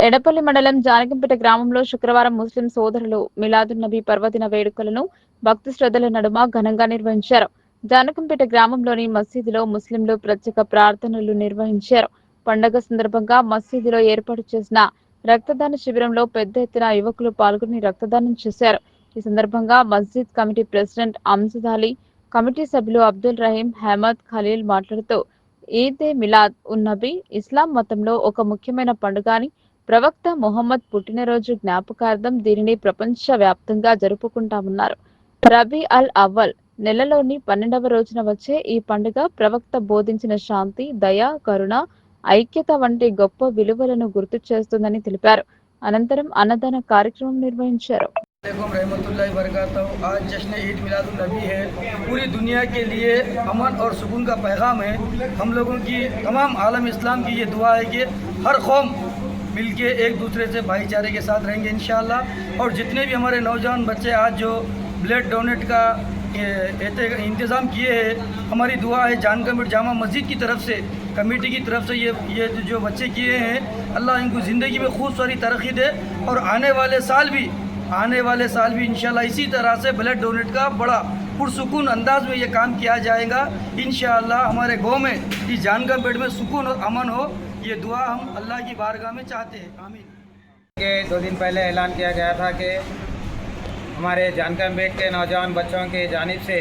ఎడపల్లి మండలం జానకంపేట గ్రామంలో శుక్రవారం ముస్లిం సోదరులు మిలాదున్ నబీ పర్వదిన వేడుకలను భక్తి శ్రద్ధల నడుమ ఘనంగా నిర్వహించారు. జానకంపేట గ్రామంలోని మసీదులో ముస్లింలు ప్రత్యేక ప్రార్థనలు నిర్వహించారు. పండగ సందర్భంగా మసీదులో ఏర్పాటు చేసిన రక్తదాన శిబిరంలో పెద్ద ఎత్తున యువకులు పాల్గొని రక్తదానం చేశారు. ఈ సందర్భంగా మస్జిద్ committee president Amjad Ali, committee సభ్యులు అబ్దుల్ రహీం, హమద్ ఖలీల్ మాట్లాడుతూ ఈద్ మిలాద్ ఉన్ నబీ ఇస్లాం మతంలో ఒక ముఖ్యమైన పండుగ అని, ప్రవక్త ముహమ్మద్ పుట్టినరోజు జ్ఞాపకార్థం దీనిని ప్రపంచ వ్యాప్తంగా జరుపుకుంటామన్నారు. రబీ అల్ అవ్వల్ నెలలోని 12వ రోజున వచ్చే ఈ పండుగ ప్రవక్త బోధించిన శాంతి, దయ, కరుణ, ఐక్యత వంటి గొప్ప విలువలను గుర్తు చేస్తుందని తెలిపారు. అనంతరం అన్నదాన కార్యక్రమం నిర్వహించారు. रहमतुल्लाहि बरकातहू। आज जश्न ईद मिलादुन नबी है। पूरी दुनिया के लिए अमन और सुकून का पैगाम है। हम लोगों की तमाम आलम इस्लाम की ये दुआ है कि हर कौम मिलके एक दूसरे से भाईचारे के साथ रहेंगे इंशाअल्लाह। और जितने भी हमारे नौजवान बच्चे आज जो ब्लड डोनेट का इंतज़ाम किए हैं, हमारी दुआ है जानकमेट जामा मस्जिद की तरफ से, कमेटी की तरफ से ये जो बच्चे किए हैं, अल्लाह इनको ज़िंदगी में खूब सारी तरक्की दे और आने वाले साल भी इंशाल्लाह इसी तरह से ब्लड डोनेट का बड़ा पुरसुकून अंदाज में ये काम किया जाएगा इंशाल्लाह। हमारे गांव में इस जानकमेट में सुकून और अमन हो, ये दुआ हम अल्लाह की बारगाह में चाहते हैं। आमीन। के 2 दिन पहले ऐलान किया गया था कि हमारे जानकमेट के नौजवान बच्चों की जानिब से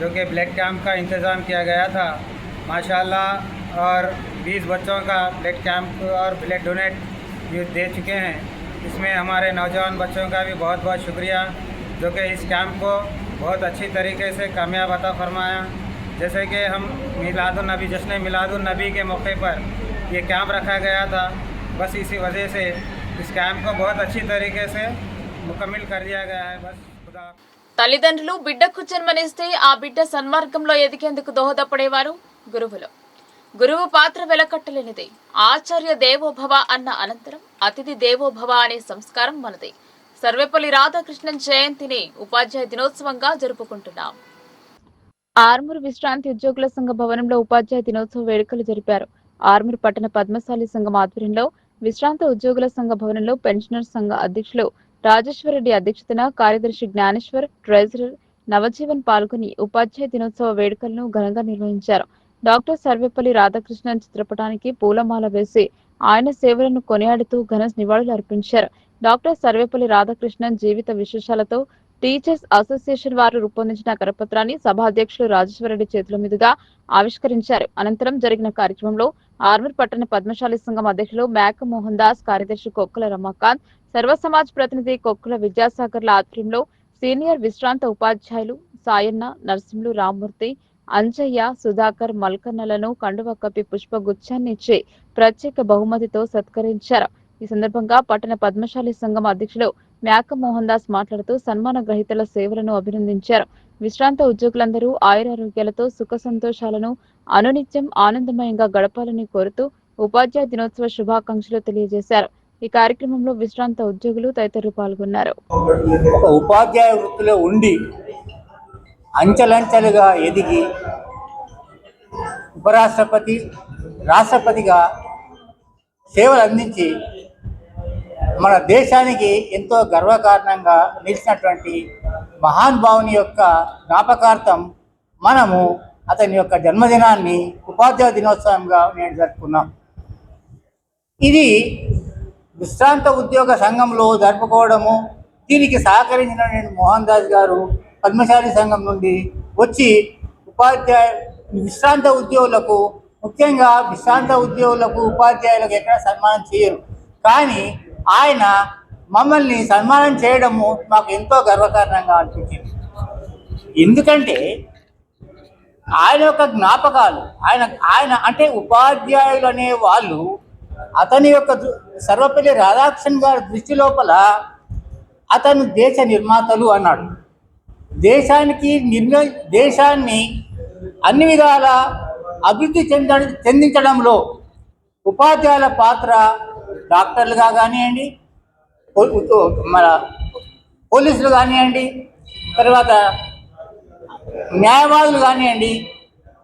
जो कि ब्लड कैंप का इंतज़ाम किया गया था माशाल्लाह, और 20 बच्चों का ब्लड कैंप और ब्लड डोनेट ये दे चुके हैं। इसमें हमारे नौजवान बच्चों का भी बहुत बहुत शुक्रिया जो कि इस कैंप को बहुत अच्छी तरीके से कामयाब अता फरमाया। जैसे कि हम जश्न मिलादुन नबी के मौके पर ये कैंप रखा गया था, बस इसी वजह से इस कैंप को बहुत अच्छी तरीके से मुकम्मिल कर दिया गया है। बस खुदा। తల్లిదండ్రులు బిడ్డకు జన్మనిస్తే ఆ బిడ్డ సన్మార్గంలో ఎదిగేందుకు దోహదపడేవారు గురువులు. గురువు పాత్ర వెలకట్టలేనిది. ఆచార్య దేవోభవ అన్న అనంతరం అతిథి దేవోభవ అనే సంస్కారం మనది. సర్వేపల్లి రాధాకృష్ణన్ జయంతిని ఉపాధ్యాయ దినోత్సవంగా జరుపుకుంటున్నాం. ఆర్మూర్ విశ్రాంతి ఉద్యోగుల సంఘ భవనంలో ఉపాధ్యాయ దినోత్సవ వేడుకలు జరిపారు. ఆర్మూర్ పట్టణ పద్మశాలి సంఘం ఆధ్వర్యంలో విశ్రాంత ఉద్యోగుల సంఘ భవనంలో పెన్షనర్ సంఘ అధ్యక్షులు రాజేశ్వర రెడ్డి అధ్యక్షతన కార్యదర్శి జ్ఞానేశ్వర్, ట్రెజరర్ నవజీవన్ పాల్గొని ఉపాధ్యాయ దినోత్సవ వేడుకలను ఘనంగా నిర్వహించారు. డాక్టర్ సర్వేపల్లి రాధాకృష్ణన్ చిత్రపటానికి పూలమాల వేసి ఆయన సేవలను కొనియాడుతూ ఘన నివాళులు అర్పించారు. డాక్టర్ సర్వేపల్లి రాధాకృష్ణన్ జీవిత విశేషాలతో టీచర్స్ అసోసియేషన్ వారు రూపొందించిన కరపత్రాన్ని సభాధ్యక్షులు రాజేశ్వరరెడ్డి చేతుల మీదుగా ఆవిష్కరించారు. అనంతరం జరిగిన కార్యక్రమంలో ఆర్మూర్ పట్టణ పద్మశాలి సంఘం అధ్యక్షులు మేక మోహన్ దాస్, కార్యదర్శి కొక్కుల రమాకాంత్, సర్వ సమాజ్ ప్రతినిధి కొక్కుల విద్యాసాగర్ల ఆధ్వర్యంలో సీనియర్ విశ్రాంత ఉపాధ్యాయులు సాయన్న, నర్సింహులు, రామ్మూర్తి, అంజయ్య, సుధాకర్, మల్కన్నలను కండువ కప్పి పుష్పగుచ్చాన్నిచ్చి ప్రత్యేక బహుమతితో సత్కరించారు. ఈ సందర్భంగా పట్టణ పద్మశాలి సంఘం అధ్యక్షులు మేక మోహన్ దాస్ మాట్లాడుతూ సన్మాన గ్రహీతల సేవలను అభినందించారు. విశ్రాంత ఉద్యోగులందరూ ఆయురారోగ్యాలతో సుఖ సంతోషాలను అనునిత్యం ఆనందమయంగా గడపాలని కోరుతూ ఉపాధ్యాయ దినోత్సవ శుభాకాంక్షలు తెలియజేశారు. ఈ కార్యక్రమంలో విశ్రాంత ఉద్యోగులు తదితరులు పాల్గొన్నారు. ఉపాధ్యాయ వృత్తిలో ఉండి అంచెలంచెలుగా ఎదిగి ఉపరాష్ట్రపతి, రాష్ట్రపతిగా సేవలు అందించి మన దేశానికి ఎంతో గర్వకారణంగా నిలిచినటువంటి మహానుభావుని యొక్క జ్ఞాపకార్థం మనము అతని యొక్క జన్మదినాన్ని ఉపాధ్యాయ దినోత్సవంగా నేను జరుపుకున్నాం. ఇది విశ్రాంత ఉద్యోగ సంఘంలో జరుపుకోవడము, దీనికి సహకరించిన మోహన్ దాస్ గారు పద్మశాలి సంఘం నుండి వచ్చి విశ్రాంత ఉద్యోగులకు, ముఖ్యంగా విశ్రాంత ఉద్యోగులకు, ఉపాధ్యాయులకు ఎక్కడ సన్మానం చేయరు. కానీ ఆయన మమ్మల్ని సన్మానం చేయడము మాకు ఎంతో గర్వకారణంగా అనిపించింది. ఎందుకంటే ఆయన యొక్క జ్ఞాపకాలు, ఆయన అంటే ఉపాధ్యాయులు అనే వాళ్ళు అతని యొక్క సర్వపల్లి రాధాకృష్ణన్ గారి దృష్టి లోపల అతను దేశ నిర్మాతలు అన్నాడు. దేశాన్ని అన్ని విధాల అభివృద్ధి చెందించడంలో ఉపాధ్యాయుల పాత్ర డాక్టర్లుగా కానివ్వండి, మన పోలీసులు కానివ్వండి, తర్వాత న్యాయవాదులు కానివ్వండి,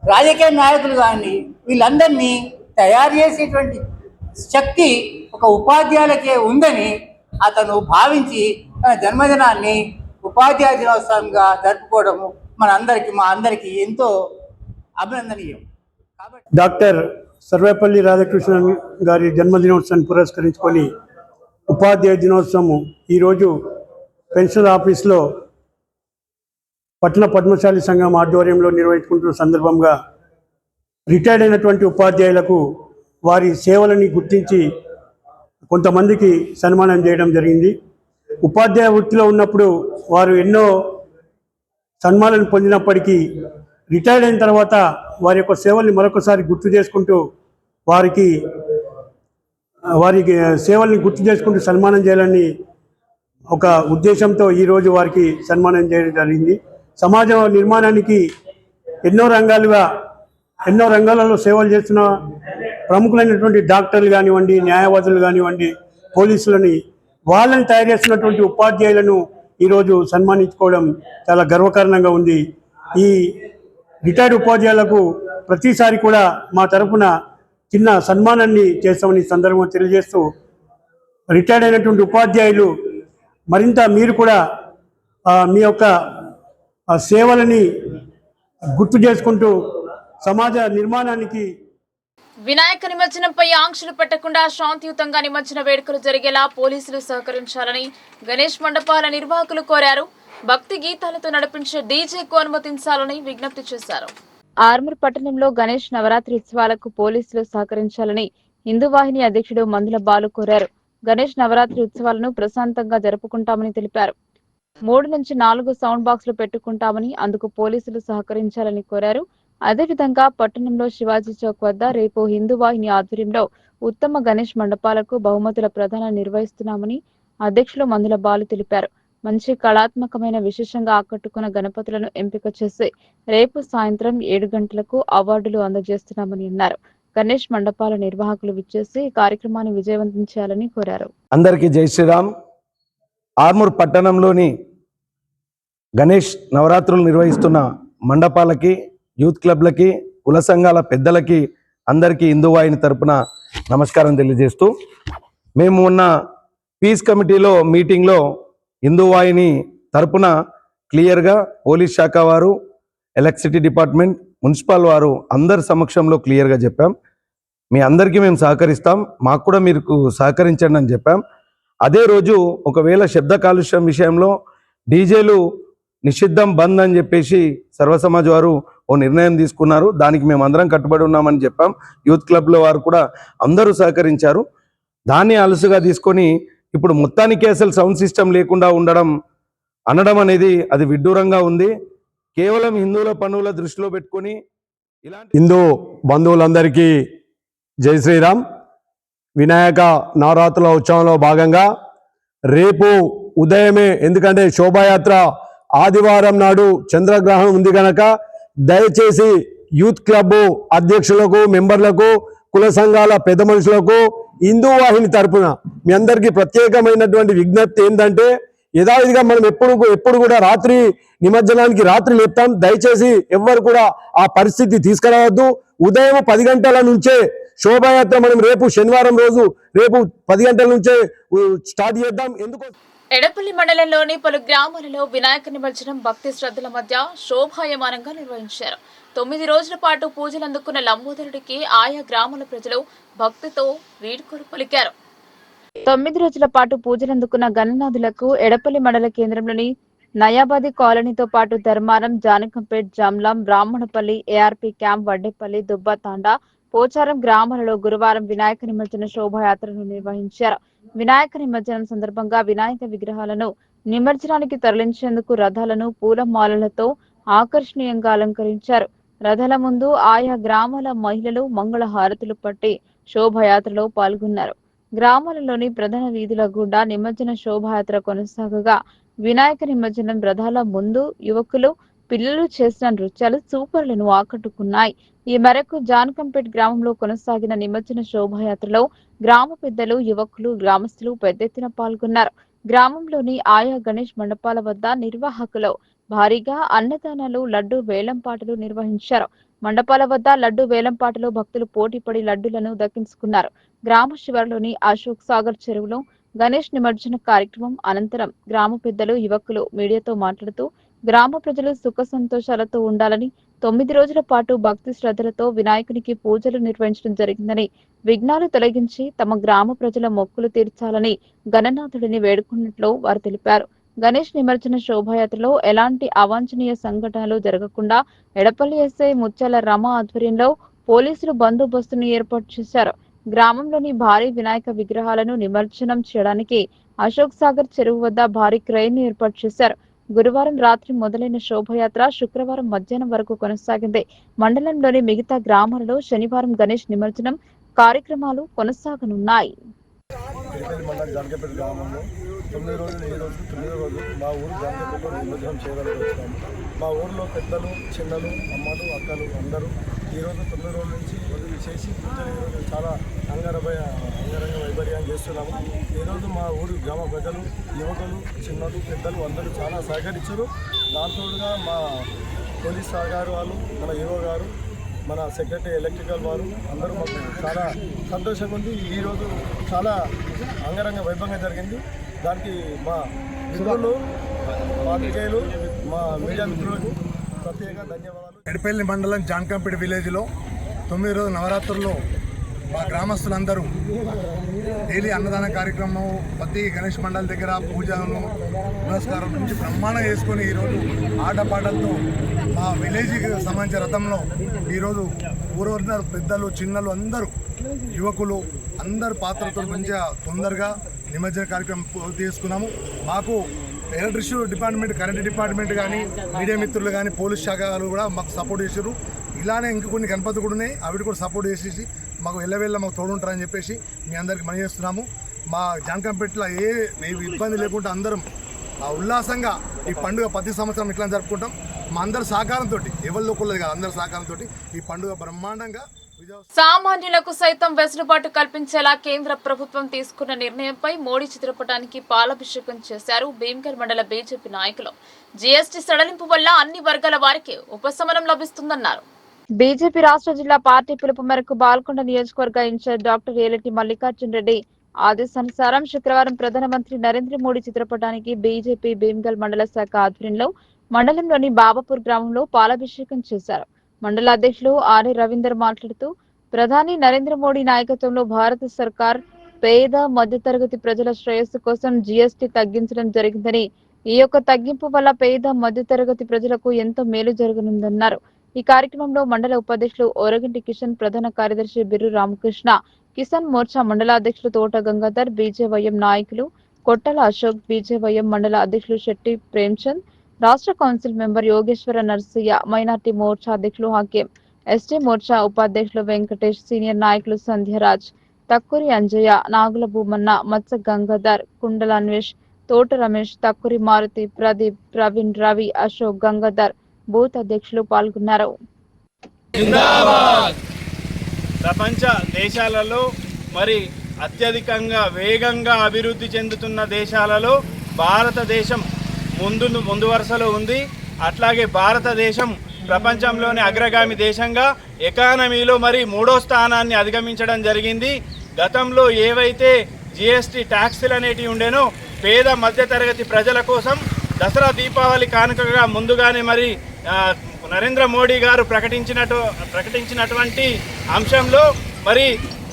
రాజకీయ నాయకులు కానీ వీళ్ళందరినీ తయారు చేసేటువంటి శక్తి ఒక ఉపాధ్యాయులకే ఉందని అతను భావించి తన జన్మదినాన్ని ఉపాధ్యాయ దినోత్సవంగా జరుపుకోవడము మా అందరికీ ఎంతో అభినందనీయం. డాక్టర్ సర్వేపల్లి రాధాకృష్ణన్ గారి జన్మదినోత్సవాన్ని పురస్కరించుకొని ఉపాధ్యాయ దినోత్సవం ఈరోజు పెన్షనర్ ఆఫీస్లో పట్టణ పద్మశాలి సంఘం ఆధ్వర్యంలో నిర్వహించుకుంటున్న సందర్భంగా రిటైర్డ్ అయినటువంటి ఉపాధ్యాయులకు వారి సేవలని గుర్తించి కొంతమందికి సన్మానం చేయడం జరిగింది. ఉపాధ్యాయ వృత్తిలో ఉన్నప్పుడు వారు ఎన్నో సన్మానాలు పొందినప్పటికీ రిటైర్డ్ అయిన తర్వాత వారి యొక్క సేవల్ని మరొకసారి గుర్తు చేసుకుంటూ వారి సేవల్ని గుర్తు చేసుకుంటూ సన్మానం చేయాలని ఒక ఉద్దేశంతో ఈరోజు వారికి సన్మానం చేయడం జరిగింది. సమాజ నిర్మాణానికి ఎన్నో రంగాలలో సేవలు చేస్తున్న ప్రముఖులైనటువంటి డాక్టర్లు కానివ్వండి, న్యాయవాదులు కానివ్వండి, పోలీసులని వాళ్ళని తయారు చేస్తున్నటువంటి ఉపాధ్యాయులను ఈరోజు సన్మానించుకోవడం చాలా గర్వకారణంగా ఉంది. ఈ రిటైర్డ్ ఉపాధ్యాయులకు ప్రతిసారి కూడా మా తరఫున చిన్న సన్మానాన్ని చేస్తామని సందర్భంగా తెలియజేస్తూ, రిటైర్డ్ అయినటువంటి ఉపాధ్యాయులు మరింత మీరు కూడా మీ యొక్క సేవలని గుర్తు చేసుకుంటూ సమాజ నిర్మాణానికి వినాయక నిమజ్జనంపై ఆంక్షలు పెట్టకుండా శాంతియుతంగా నిమజ్జన వేడుకలు జరిగేలా పోలీసులు సహకరించాలని గణేష్ మండపాల నిర్వాహకులు కోరారు. భక్తి గీతాలతో నడిపించే డీజేకు అనుమతించాలని విజ్ఞప్తి చేశారు. ఆర్మూర్ పట్టణంలో గణేష్ నవరాత్రి ఉత్సవాలకు పోలీసులు సహకరించాలని హిందూ వాహిని అధ్యక్షుడు మందుల బాలు కోరారు. గణేష్ నవరాత్రి ఉత్సవాలను ప్రశాంతంగా జరుపుకుంటామని తెలిపారు. 3 నుంచి 4 సౌండ్ బాక్సులు పెట్టుకుంటామని, అందుకు పోలీసులు సహకరించాలని కోరారు. అదేవిధంగా పట్టణంలో శివాజీ చౌక్ వద్ద రేపు హిందూ వాహిని ఆధ్వర్యంలో ఉత్తమ గణేష్ మండపాలకు బహుమతుల ప్రదానం నిర్వహిస్తున్నామని అధ్యక్షులు మందుల బాలు తెలిపారు. మంచి కళాత్మకమైన విశేషంగా ఆకట్టుకున్న గణపతులను ఎంపిక చేసి రేపు సాయంత్రం 7 గంటలకు అవార్డులు అందజేస్తున్నామని అన్నారు. గణేష్ మండపాల నిర్వాహకులు విచ్చేసి కార్యక్రమాన్ని విజయవంతం చేయాలని కోరారు. అందరికీ జై శ్రీరామ్. ఆర్మూర్ పట్టణంలోని గణేష్ నవరాత్రులు నిర్వహిస్తున్న మండపాలకి, యూత్ క్లబ్లకి, కుల సంఘాల పెద్దలకి అందరికీ హిందూ వాహిని తరపున నమస్కారం తెలియజేస్తూ, మేము ఉన్న పీస్ కమిటీలో మీటింగ్లో హిందూ వాహిని తరపున క్లియర్గా పోలీస్ శాఖ వారు, ఎలక్ట్రిసిటీ డిపార్ట్మెంట్, మున్సిపల్ వారు అందరి సమక్షంలో క్లియర్గా చెప్పాం. మీ అందరికీ మేము సహకరిస్తాం, మాకు కూడా మీరు సహకరించండి అని చెప్పాం. అదే రోజు ఒకవేళ శబ్ద కాలుష్యం విషయంలో డీజేలు నిషిద్ధం బంద్ అని చెప్పేసి సర్వసమాజ్ వారు ఓ నిర్ణయం తీసుకున్నారు. దానికి మేము అందరం కట్టుబడి ఉన్నామని చెప్పాం. యూత్ క్లబ్లో వారు కూడా అందరూ సహకరించారు. దాన్ని అలసుగా తీసుకొని ఇప్పుడు మొత్తానికి అసలు సౌండ్ సిస్టమ్ లేకుండా అనడం అనేది అది విడ్డూరంగా ఉంది. కేవలం హిందువుల పండుగల దృష్టిలో పెట్టుకొని హిందూ బంధువులందరికీ జై శ్రీరామ్. వినాయక నవరాత్రుల ఉత్సవంలో భాగంగా రేపు ఉదయమే, ఎందుకంటే శోభాయాత్ర ఆదివారం నాడు చంద్రగ్రహణం ఉంది కనుక దయచేసి యూత్ క్లబ్ అధ్యక్షులకు, మెంబర్లకు, కుల సంఘాల పెద్ద మనుషులకు హిందూ వాహిని తరపున మీ అందరికీ ప్రత్యేకమైనటువంటి విజ్ఞప్తి ఏంటంటే, యథావిధిగా మనం ఎప్పుడు కూడా రాత్రి నిమజ్జనానికి రాత్రి లేపుతాం. దయచేసి ఎవ్వరు కూడా ఆ పరిస్థితి తీసుకురావద్దు. ఉదయం 10 గంటల నుంచే శోభాయాత్ర మనం రేపు శనివారం రోజు రేపు 10 గంటల నుంచే స్టార్ట్ చేద్దాం. ఎందుకు ఎడపల్లి మండలంలోని పలు గ్రామాలలో వినాయక నిమజ్జనం భక్తి శ్రద్ధల మధ్య శోభాయమానంగా నిర్వహించారు. 9 రోజుల పాటు పూజలు అందుకున్న లంబోదరుడికి ఆయా గ్రామాల ప్రజలు భక్తితో వీడ్కోలు పలికారు. 9 రోజుల పాటు పూజలందుకున్న గణనాథులకు ఎడపల్లి మండల కేంద్రంలోని నయాబాది కాలనీతో పాటు ధర్మారం, జానకంపేట్, జమ్లాం, బ్రాహ్మణపల్లి, ఏఆర్పీ క్యాంప్, వడ్డేపల్లి, దుబ్బతాండా, పోచారం గ్రామాలలో గురువారం వినాయక నిమజ్జన శోభాయాత్రను నిర్వహించారు. వినాయక నిమజ్జనం సందర్భంగా వినాయక విగ్రహాలను నిమజ్జనానికి తరలించేందుకు రథాలను పూలమాలలతో ఆకర్షణీయంగా అలంకరించారు. రథాల ముందు ఆయా గ్రామాల మహిళలు మంగళ హారతులు పట్టి శోభాయాత్రలో పాల్గొన్నారు. గ్రామాలలోని ప్రధాన వీధుల గుండా నిమజ్జన శోభాయాత్ర కొనసాగగా వినాయక నిమజ్జనం రథాల ముందు యువకులు పిల్లలు చేసిన నృత్యాలు సూపర్లను ఆకట్టుకున్నాయి. ఈ మేరకు జాన్కంపేట్ గ్రామంలో కొనసాగిన నిమజ్జన శోభాయాత్రలో గ్రామ పెద్దలు, యువకులు, గ్రామస్తులు పెద్ద ఎత్తున పాల్గొన్నారు. గ్రామంలోని ఆయా గణేష్ మండపాల వద్ద నిర్వాహకులు భారీగా అన్నదానాలు, లడ్డు వేలంపాటలు నిర్వహించారు. మండపాల వద్ద లడ్డు వేలంపాటలో భక్తులు పోటీపడి లడ్డులను దక్కించుకున్నారు. గ్రామ శివారులోని అశోక్ సాగర్ చెరువులో గణేష్ నిమజ్జన కార్యక్రమం అనంతరం గ్రామ పెద్దలు, యువకులు మీడియాతో మాట్లాడుతూ గ్రామ ప్రజలు సుఖ సంతోషాలతో ఉండాలని, 9 రోజుల పాటు భక్తి శ్రద్ధలతో వినాయకునికి పూజలు నిర్వహించడం జరిగిందని, విఘ్నాలు తొలగించి తమ గ్రామ ప్రజల మొక్కులు తీర్చాలని గణనాథుడిని వేడుకున్నట్లు వారు తెలిపారు. గణేష్ నిమజ్జన శోభాయాత్రలో ఎలాంటి అవాంఛనీయ సంఘటనలు జరగకుండా ఎడపల్లి ఎస్ఐ ముత్యాల రమ ఆధ్వర్యంలో పోలీసులు బందోబస్తును ఏర్పాటు చేశారు. గ్రామంలోని భారీ వినాయక విగ్రహాలను నిమజ్జనం చేయడానికి అశోక్ సాగర్ చెరువు వద్ద భారీ క్రెయిన్ ఏర్పాటు చేశారు. గురువారం రాత్రి మొదలైన శోభయాత్ర శుక్రవారం మధ్యాహ్నం వరకు కొనసాగింది. మండలంలోని మిగతా గ్రామాలలో శనివారం గణేష్ నిమజ్జనం కార్యక్రమాలు కొనసాగనున్నాయి. మండలం జాన్కంపేట గ్రామంలో 9 రోజులు, ఈ రోజు 9వ రోజు మా ఊరు జాన్కంపేటలో నిమజ్జనం చేయడానికి వచ్చాము. మా ఊరిలో పెద్దలు, చిన్నలు, అమ్మలు, అక్కలు అందరూ ఈరోజు 9 రోజుల నుంచి చేసి పూజలు ఈరోజు చాలా అంగరంగ వైభర్యాన్ని చేస్తున్నాము. ఈరోజు మా ఊరు గ్రామ ప్రజలు, యువకులు, చిన్నలు, పెద్దలు అందరూ చాలా సహకరించారు. దాంతోగా మా పోలీస్ సహకారు వాళ్ళు, మన యువ గారు, మన సెక్రటరీ ఎలక్ట్రికల్ వారు అందరూ మాకు చాలా సంతోషంగా ఉంది. ఈరోజు చాలా అంగరంగ వైభవంగా జరిగింది. దానికి మా మిత్రులు, పాత్రికేయులు, మా మీడియా మిత్రులకు ప్రత్యేక ధన్యవాదాలు. ఎడపల్లి మండలం జాన్కంపేట విలేజ్లో 9 రోజుల నవరాత్రుల్లో మా గ్రామస్తులందరూ డైలీ అన్నదాన కార్యక్రమం, ప్రతి గణేష్ మండలి దగ్గర పూజలను, పురస్కారం నుంచి బ్రహ్మాండంగా చేసుకొని ఈరోజు ఆటపాటలతో మా విలేజ్కి సంబంధించిన రథంలో ఈరోజు ఊరొరిన పెద్దలు, చిన్నలు అందరూ, యువకులు అందరు పాత్రతో మంచిగా తొందరగా నిమజ్జన కార్యక్రమం పూర్తి చేసుకున్నాము. మాకు ఎలక్ట్రిసిటీ డిపార్ట్మెంట్, కరెంట్ డిపార్ట్మెంట్ కానీ, మీడియా మిత్రులు కానీ, పోలీస్ శాఖ కూడా మాకు సపోర్ట్ చేశారు. ఇలానే ఇంకా కొన్ని గణపతి కూడా ఉన్నాయి, అవి కూడా సపోర్ట్ చేసేసి మాకు ఎల్లవేళ్ళ మాకు తోడుంటారని చెప్పేసి మీ అందరికీ మనవి చేస్తున్నాము. మా జాన్కంపేటలో ఏ ఇబ్బంది లేకుండా అందరం ఉల్లాసంగా ఈ పండుగ ప్రతి సంవత్సరం ఇట్లా జరుపుకుంటాం. మా అందరి సహకారంతో, ఎవరిలో కొల్లది కాదు, అందరి సహకారంతో ఈ పండుగ బ్రహ్మాండంగా. సామాన్యులకు సైతం వెసులుబాటు కల్పించేలా కేంద్ర ప్రభుత్వం తీసుకున్న నిర్ణయంపై మోడీ చిత్రపటానికి పాలాభిషేకం చేశారు భీమ్గల్ మండల బీజేపీ నాయకులు. జీఎస్టీ సడలింపు వల్ల అన్ని వర్గాల వారికి ఉపశమనం లభిస్తుందన్నారు. బీజేపీ రాష్ట్ర జిల్లా పార్టీ పిలుపు మేరకు బాల్కొండ నియోజకవర్గ ఇన్ఛార్జ్ డాక్టర్ ఏలటి మల్లికార్జున్ రెడ్డి ఆదేశానుసారం శుక్రవారం ప్రధానమంత్రి నరేంద్ర మోడీ చిత్రపటానికి బీజేపీ భీమ్గల్ మండల శాఖ ఆధ్వర్యంలో మండలంలోని బాబాపూర్ గ్రామంలో పాలాభిషేకం చేశారు. మండల అధ్యక్షులు ఆర్ఏ రవీందర్ మాట్లాడుతూ, ప్రధాని నరేంద్ర మోడీ నాయకత్వంలో భారత సర్కార్ పేద మధ్యతరగతి ప్రజల శ్రేయస్సు కోసం జీఎస్టీ తగ్గించడం జరిగిందని, ఈ యొక్క తగ్గింపు వల్ల పేద మధ్యతరగతి ప్రజలకు ఎంతో మేలు జరగనుందన్నారు. ఈ కార్యక్రమంలో మండల ఉపాధ్యక్షులు ఓరగంటి కిషన్, ప్రధాన కార్యదర్శి బిర్రు రామకృష్ణ, కిసాన్ మోర్చా మండల అధ్యక్షులు తోట గంగాధర్, బీజేవైఎం నాయకులు కొట్టల అశోక్, బీజేవైఎం మండల అధ్యక్షులు శెట్టి ప్రేమ్చంద్, రాష్ట్ర council member Yogeshwara Narsaiah, minority Morcha అధ్యక్షులు హకీం, ఎస్టీ మోర్చా ఉపాధ్యక్షులు వెంకటేష్, సీనియర్ నాయకులు సంధ్యరాజ్, తక్కురి అంజయ్య, నాగుల భూమన్న, మత్స గంగాధర్, కుండల అన్వేష్, తోట రమేష్, తక్కురి మారుతి, ప్రదీప్, ప్రవీణ్, రవి, అశోక్, గంగాధర్ బూత్ అధ్యక్షులు పాల్గొన్నారు. ప్రపంచ దేశాలలో మరి అత్యధికంగా వేగంగా అభివృద్ధి చెందుతున్న దేశాలలో భారతదేశం ముందు వరుసలో ఉంది. అట్లాగే భారతదేశం ప్రపంచంలోని అగ్రగామి దేశంగా ఎకానమీలో మరి 3వ స్థానాన్ని అధిగమించడం జరిగింది. గతంలో ఏవైతే జిఎస్టీ ట్యాక్స్లు అనేటివి ఉండేనో పేద మధ్యతరగతి ప్రజల కోసం దసరా దీపావళి కానుకగా ముందుగానే మరి నరేంద్ర మోడీ గారు ప్రకటించినటువంటి అంశంలో మరి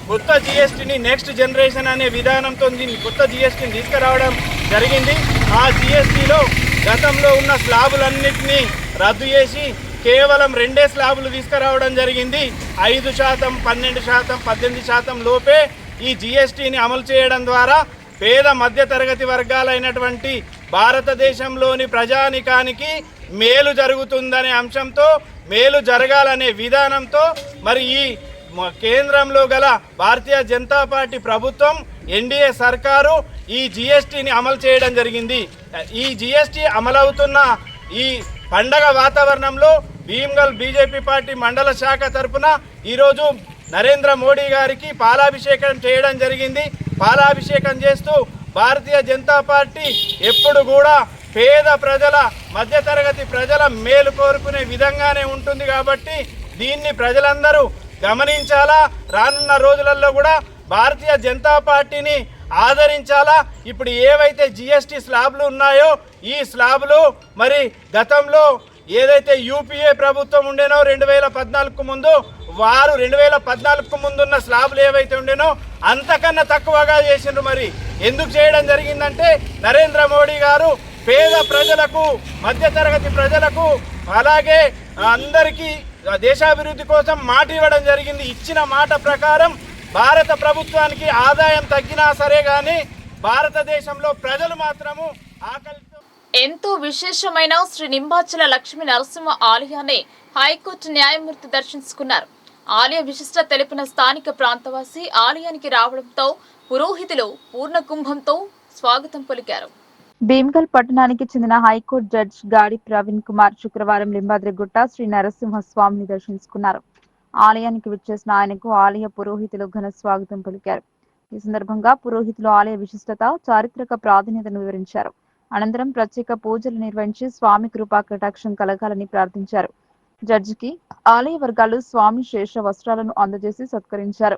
కొత్త జిఎస్టీని నెక్స్ట్ జనరేషన్ అనే విధానంతో దీన్ని కొత్త జిఎస్టీని తీసుకురావడం జరిగింది. ఆ జిఎస్టీలో గతంలో ఉన్న స్లాబులన్నింటినీ రద్దు చేసి కేవలం 2 స్లాబులు తీసుకురావడం జరిగింది. 5%, 12%, 18% లోపే ఈ జిఎస్టీని అమలు చేయడం ద్వారా పేద మధ్యతరగతి వర్గాలైనటువంటి భారతదేశంలోని ప్రజానికానికి మేలు జరుగుతుందనే అంశంతో, మేలు జరగాలనే విధానంతో మరి ఈ కేంద్రంలో గల భారతీయ జనతా పార్టీ ప్రభుత్వం, ఎన్డీఏ సర్కారు ఈ జిఎస్టీని అమలు చేయడం జరిగింది. ఈ జిఎస్టీ అమలవుతున్న ఈ పండగ వాతావరణంలో భీమ్గల్ బీజేపీ పార్టీ మండల శాఖ తరఫున ఈరోజు నరేంద్ర మోడీ గారికి పాలాభిషేకం చేయడం జరిగింది. పాలాభిషేకం చేస్తూ భారతీయ జనతా పార్టీ ఎప్పుడు కూడా పేద ప్రజల, మధ్యతరగతి ప్రజల మేలు కోరుకునే విధంగానే ఉంటుంది. కాబట్టి దీన్ని ప్రజలందరూ గమనించాలా. రానున్న రోజులలో కూడా భారతీయ జనతా పార్టీని ఆదరించాలా. ఇప్పుడు ఏవైతే జిఎస్టీ స్లాబ్లు ఉన్నాయో ఈ స్లాబ్లు మరి గతంలో ఏదైతే యూపీఏ ప్రభుత్వం ఉండేనో 2014కు ముందు, వారు 2014కు ముందున్న స్లాబ్లు ఏవైతే ఉండేనో అంతకన్నా తక్కువగా చేసిండ్రు. మరి ఎందుకు చేయడం జరిగిందంటే నరేంద్ర మోడీ గారు పేద ప్రజలకు, మధ్యతరగతి ప్రజలకు, అలాగే అందరికీ దేశాభివృద్ధి కోసం మాట ఇవ్వడం జరిగింది. ఇచ్చిన మాట ప్రకారం భారత ప్రభుత్వానికి ఆదాయం తగ్గినా సరే కానీ భారతదేశంలో ప్రజలు మాత్రము ఆకలితో. ఎంతో విశేషమైన శ్రీ నింబాచల లక్ష్మీ నరసింహ ఆలయాన్ని హైకోర్టు న్యాయమూర్తి దర్శించుకున్నారు. ఆలయ విశిష్ట తెలిపిన స్థానిక ప్రాంతవాసి ఆలయానికి రావడంతో పురోహితులు పూర్ణ కుంభంతో స్వాగతం పలికారు. భీమ్గల్ పట్టణానికి చెందిన హైకోర్టు జడ్జి గాడి ప్రవీణ్ కుమార్ శుక్రవారం లింబాద్రిగుట్ట శ్రీ నరసింహ స్వామిని దర్శించుకున్నారు. ఆలయానికి విచ్చేసిన ఆయనకు ఆలయ పురోహితులు ఘన స్వాగతం పలికారు. ఈ సందర్భంగా పురోహితులు ఆలయ విశిష్టత, చారిత్రక ప్రాధాన్యతను వివరించారు. అనంతరం ప్రత్యేక పూజలు నిర్వహించి స్వామి కృపా కటాక్షం కలగాలని ప్రార్థించారు. జడ్జికి ఆలయ వర్గాలు స్వామి శేష వస్త్రాలను అందజేసి సత్కరించారు.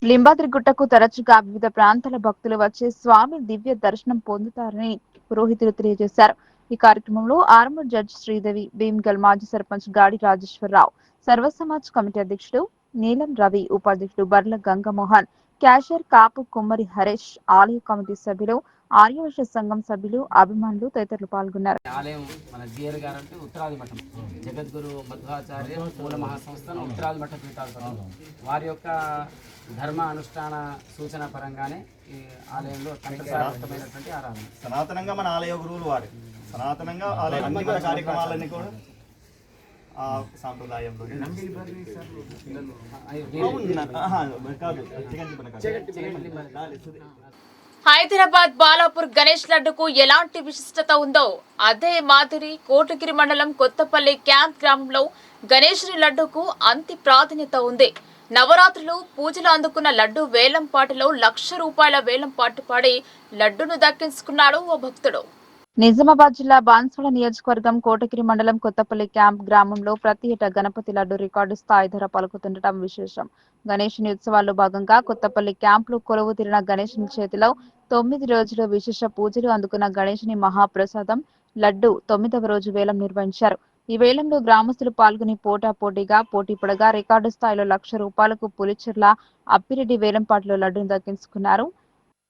లింబాద్రిగుట్టకు తరచుగా వివిధ ప్రాంతాల భక్తులు వచ్చే స్వామి దివ్య దర్శనం పొందుతారని పురోహితులు తెలియజేశారు. ఈ కార్యక్రమంలో ఆర్మూర్ జడ్జి శ్రీదేవి, భీమ్గల్ మాజీ సర్పంచ్ గాడి రాజేశ్వరరావు, సర్వ సమాజ్ కమిటీ అధ్యక్షుడు నీలం రవి, ఉపాధ్యక్షుడు బర్ల గంగమోహన్, క్యాషియర్ కాపు కుమ్మరి హరీష్, ఆలయ కమిటీ సభ్యులు, ఆర్యవైశ్య సంఘం సభ్యులు, అభిమానులు తదితరులు పాల్గొన్నారు. ఆలయం మన జిఆర్ గారు అంటే ఉత్తరాది మఠం, జగద్గురు మధ్వాచార్య మూల మహాసంస్థానం ఉత్తరాది మఠ పీఠాధిపతులు, వారి యొక్క ధర్మ అనుష్ఠాన సూచన పరంగానే ఈ ఆలయంలో కంఠసారమైనటువంటి ఆరాధన. సనాతనంగా మన ఆలయ గురువులు వారు సనాతనంగా ఆలయ అన్ని మన కార్యక్రమాలన్నీ కూడా ఆ సాంప్రదాయంలో హైదరాబాద్ బాలాపూర్ గణేష్ లడ్డుకు ఎలాంటి విశిష్టత ఉందో అదే మాదిరి కోటగిరి మండలం కొత్తపల్లి క్యాంప్ గ్రామంలో గణేశుని లడ్డుకు అంతి ప్రాధాన్యత ఉంది. నవరాత్రులు పూజలు అందుకున్న లడ్డు వేలంపాటిలో ₹1,00,000 వేలంపాటు పాడి లడ్డును దక్కించుకున్నాడు ఓ భక్తుడు. నిజామాబాద్ జిల్లా బాన్సువాడ నియోజకవర్గం కోటగిరి మండలం కొత్తపల్లి క్యాంప్ గ్రామంలో ప్రతి ఏటా గణపతి లడ్డు రికార్డు స్థాయి ధర పలుకుతుండటం విశేషం. గణేశుని ఉత్సవాల్లో భాగంగా కొత్తపల్లి క్యాంపులో కొలువు తీరిన గణేశుని చేతిలో 9 రోజులు విశేష పూజలు అందుకున్న గణేశుని మహాప్రసాదం లడ్డు 9వ రోజు వేలం నిర్వహించారు. ఈ వేలంలో గ్రామస్తులు పాల్గొని పోటాపోటీగా పోటీ పడగా రికార్డు స్థాయిలో ₹1,00,000కు పులిచెర్ల అప్పిరెడ్డి వేలంపాట్లో లడ్డును దక్కించుకున్నారు.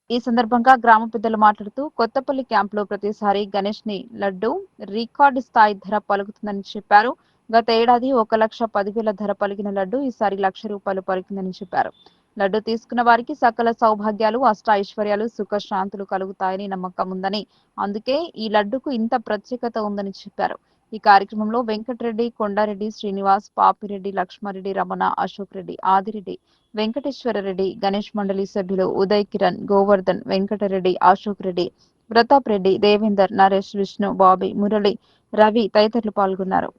ఈ సందర్భంగా గ్రామ పెద్దలు మాట్లాడుతూ కొత్తపల్లి క్యాంపులో ప్రతిసారి గణేష్ ని లడ్డు రికార్డు స్థాయి ధర పలుకుతుందని చెప్పారు. గత ఏడాది 1,10,000 ధర పలికిన లడ్డు ఈసారి ₹1,00,000 పలికిందని చెప్పారు. లడ్డు తీసుకున్న వారికి సకల సౌభాగ్యాలు, అష్ట ఐశ్వర్యాలు, సుఖ శాంతులు కలుగుతాయని నమ్మకం ఉందని, అందుకే ఈ లడ్డుకు ఇంత ప్రత్యేకత ఉందని చెప్పారు. ఈ కార్యక్రమంలో వెంకటరెడ్డి, కొండారెడ్డి, శ్రీనివాస్, పాపిరెడ్డి, లక్ష్మారెడ్డి, రమణ, అశోక్ రెడ్డి, ఆదిరెడ్డి, వెంకటేశ్వరరెడ్డి, గణేష్ మండలి సభ్యులు ఉదయ్ కిరణ్, గోవర్ధన్, వెంకటరెడ్డి, అశోక్ రెడ్డి, ప్రతాప్ రెడ్డి, దేవేందర్, నరేష్, విష్ణు, బాబీ, మురళి, రవి తదితరులు పాల్గొన్నారు.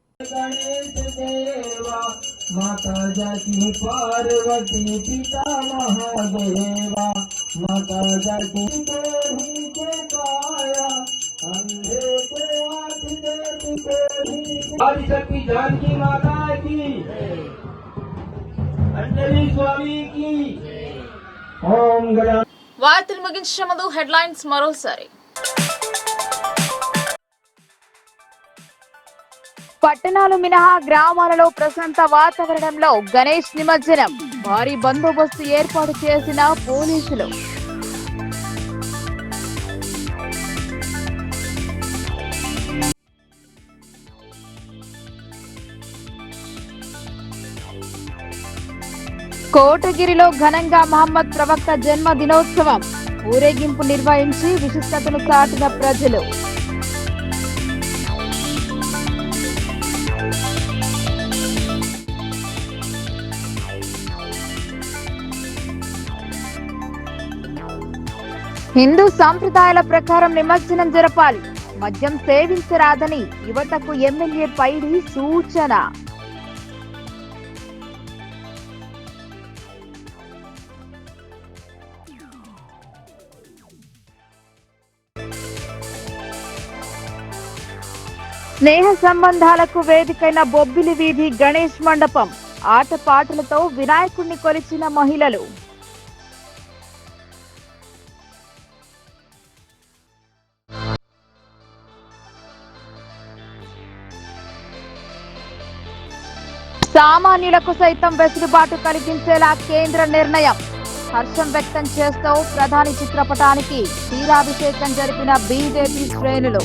వార్తలు ముగించే ముందు హెడ్లైన్స్ మరోసారి. పట్టణాలు మినహా గ్రామాలలో ప్రశాంత వాతావరణంలో గణేష్ నిమజ్జనం, భారీ బందోబస్తు ఏర్పాటు చేసిన పోలీసులు. కోటగిరిలో ఘనంగా మహమ్మద్ ప్రవక్త జన్మ దినోత్సవం, ఊరేగింపు నిర్వహించి విశిష్టతను చాటిన ప్రజలు. హిందూ సాంప్రదాయాల ప్రకారం నిమజ్జనం జరపాలి, మద్యం సేవించరాదని యువతకు ఎమ్మెల్యే పైడి సూచన. స్నేహ సంబంధాలకు వేదికైన బొబ్బిలి వీధి గణేష్ మండపం. ఆటపాటలతో వినాయకుడిని కొలిచిన మహిళలు. సామాన్యులకు సైతం వెసులుబాటు కలిగించేలా కేంద్ర నిర్ణయం. హర్షం వ్యక్తం చేస్తూ ప్రధాని చిత్రపటానికి క్షీరాభిషేకం జరిపిన బీజేపీ శ్రేణులు.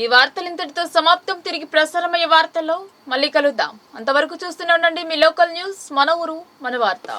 ఈ వార్తలు ఇంతటితో సమాప్తం. తిరిగి ప్రసారమయ్యే వార్తల్లో మళ్ళీ కలుద్దాం. అంతవరకు చూస్తూనే ఉండండి మీ లోకల్ న్యూస్. మన ఊరు మన వార్త.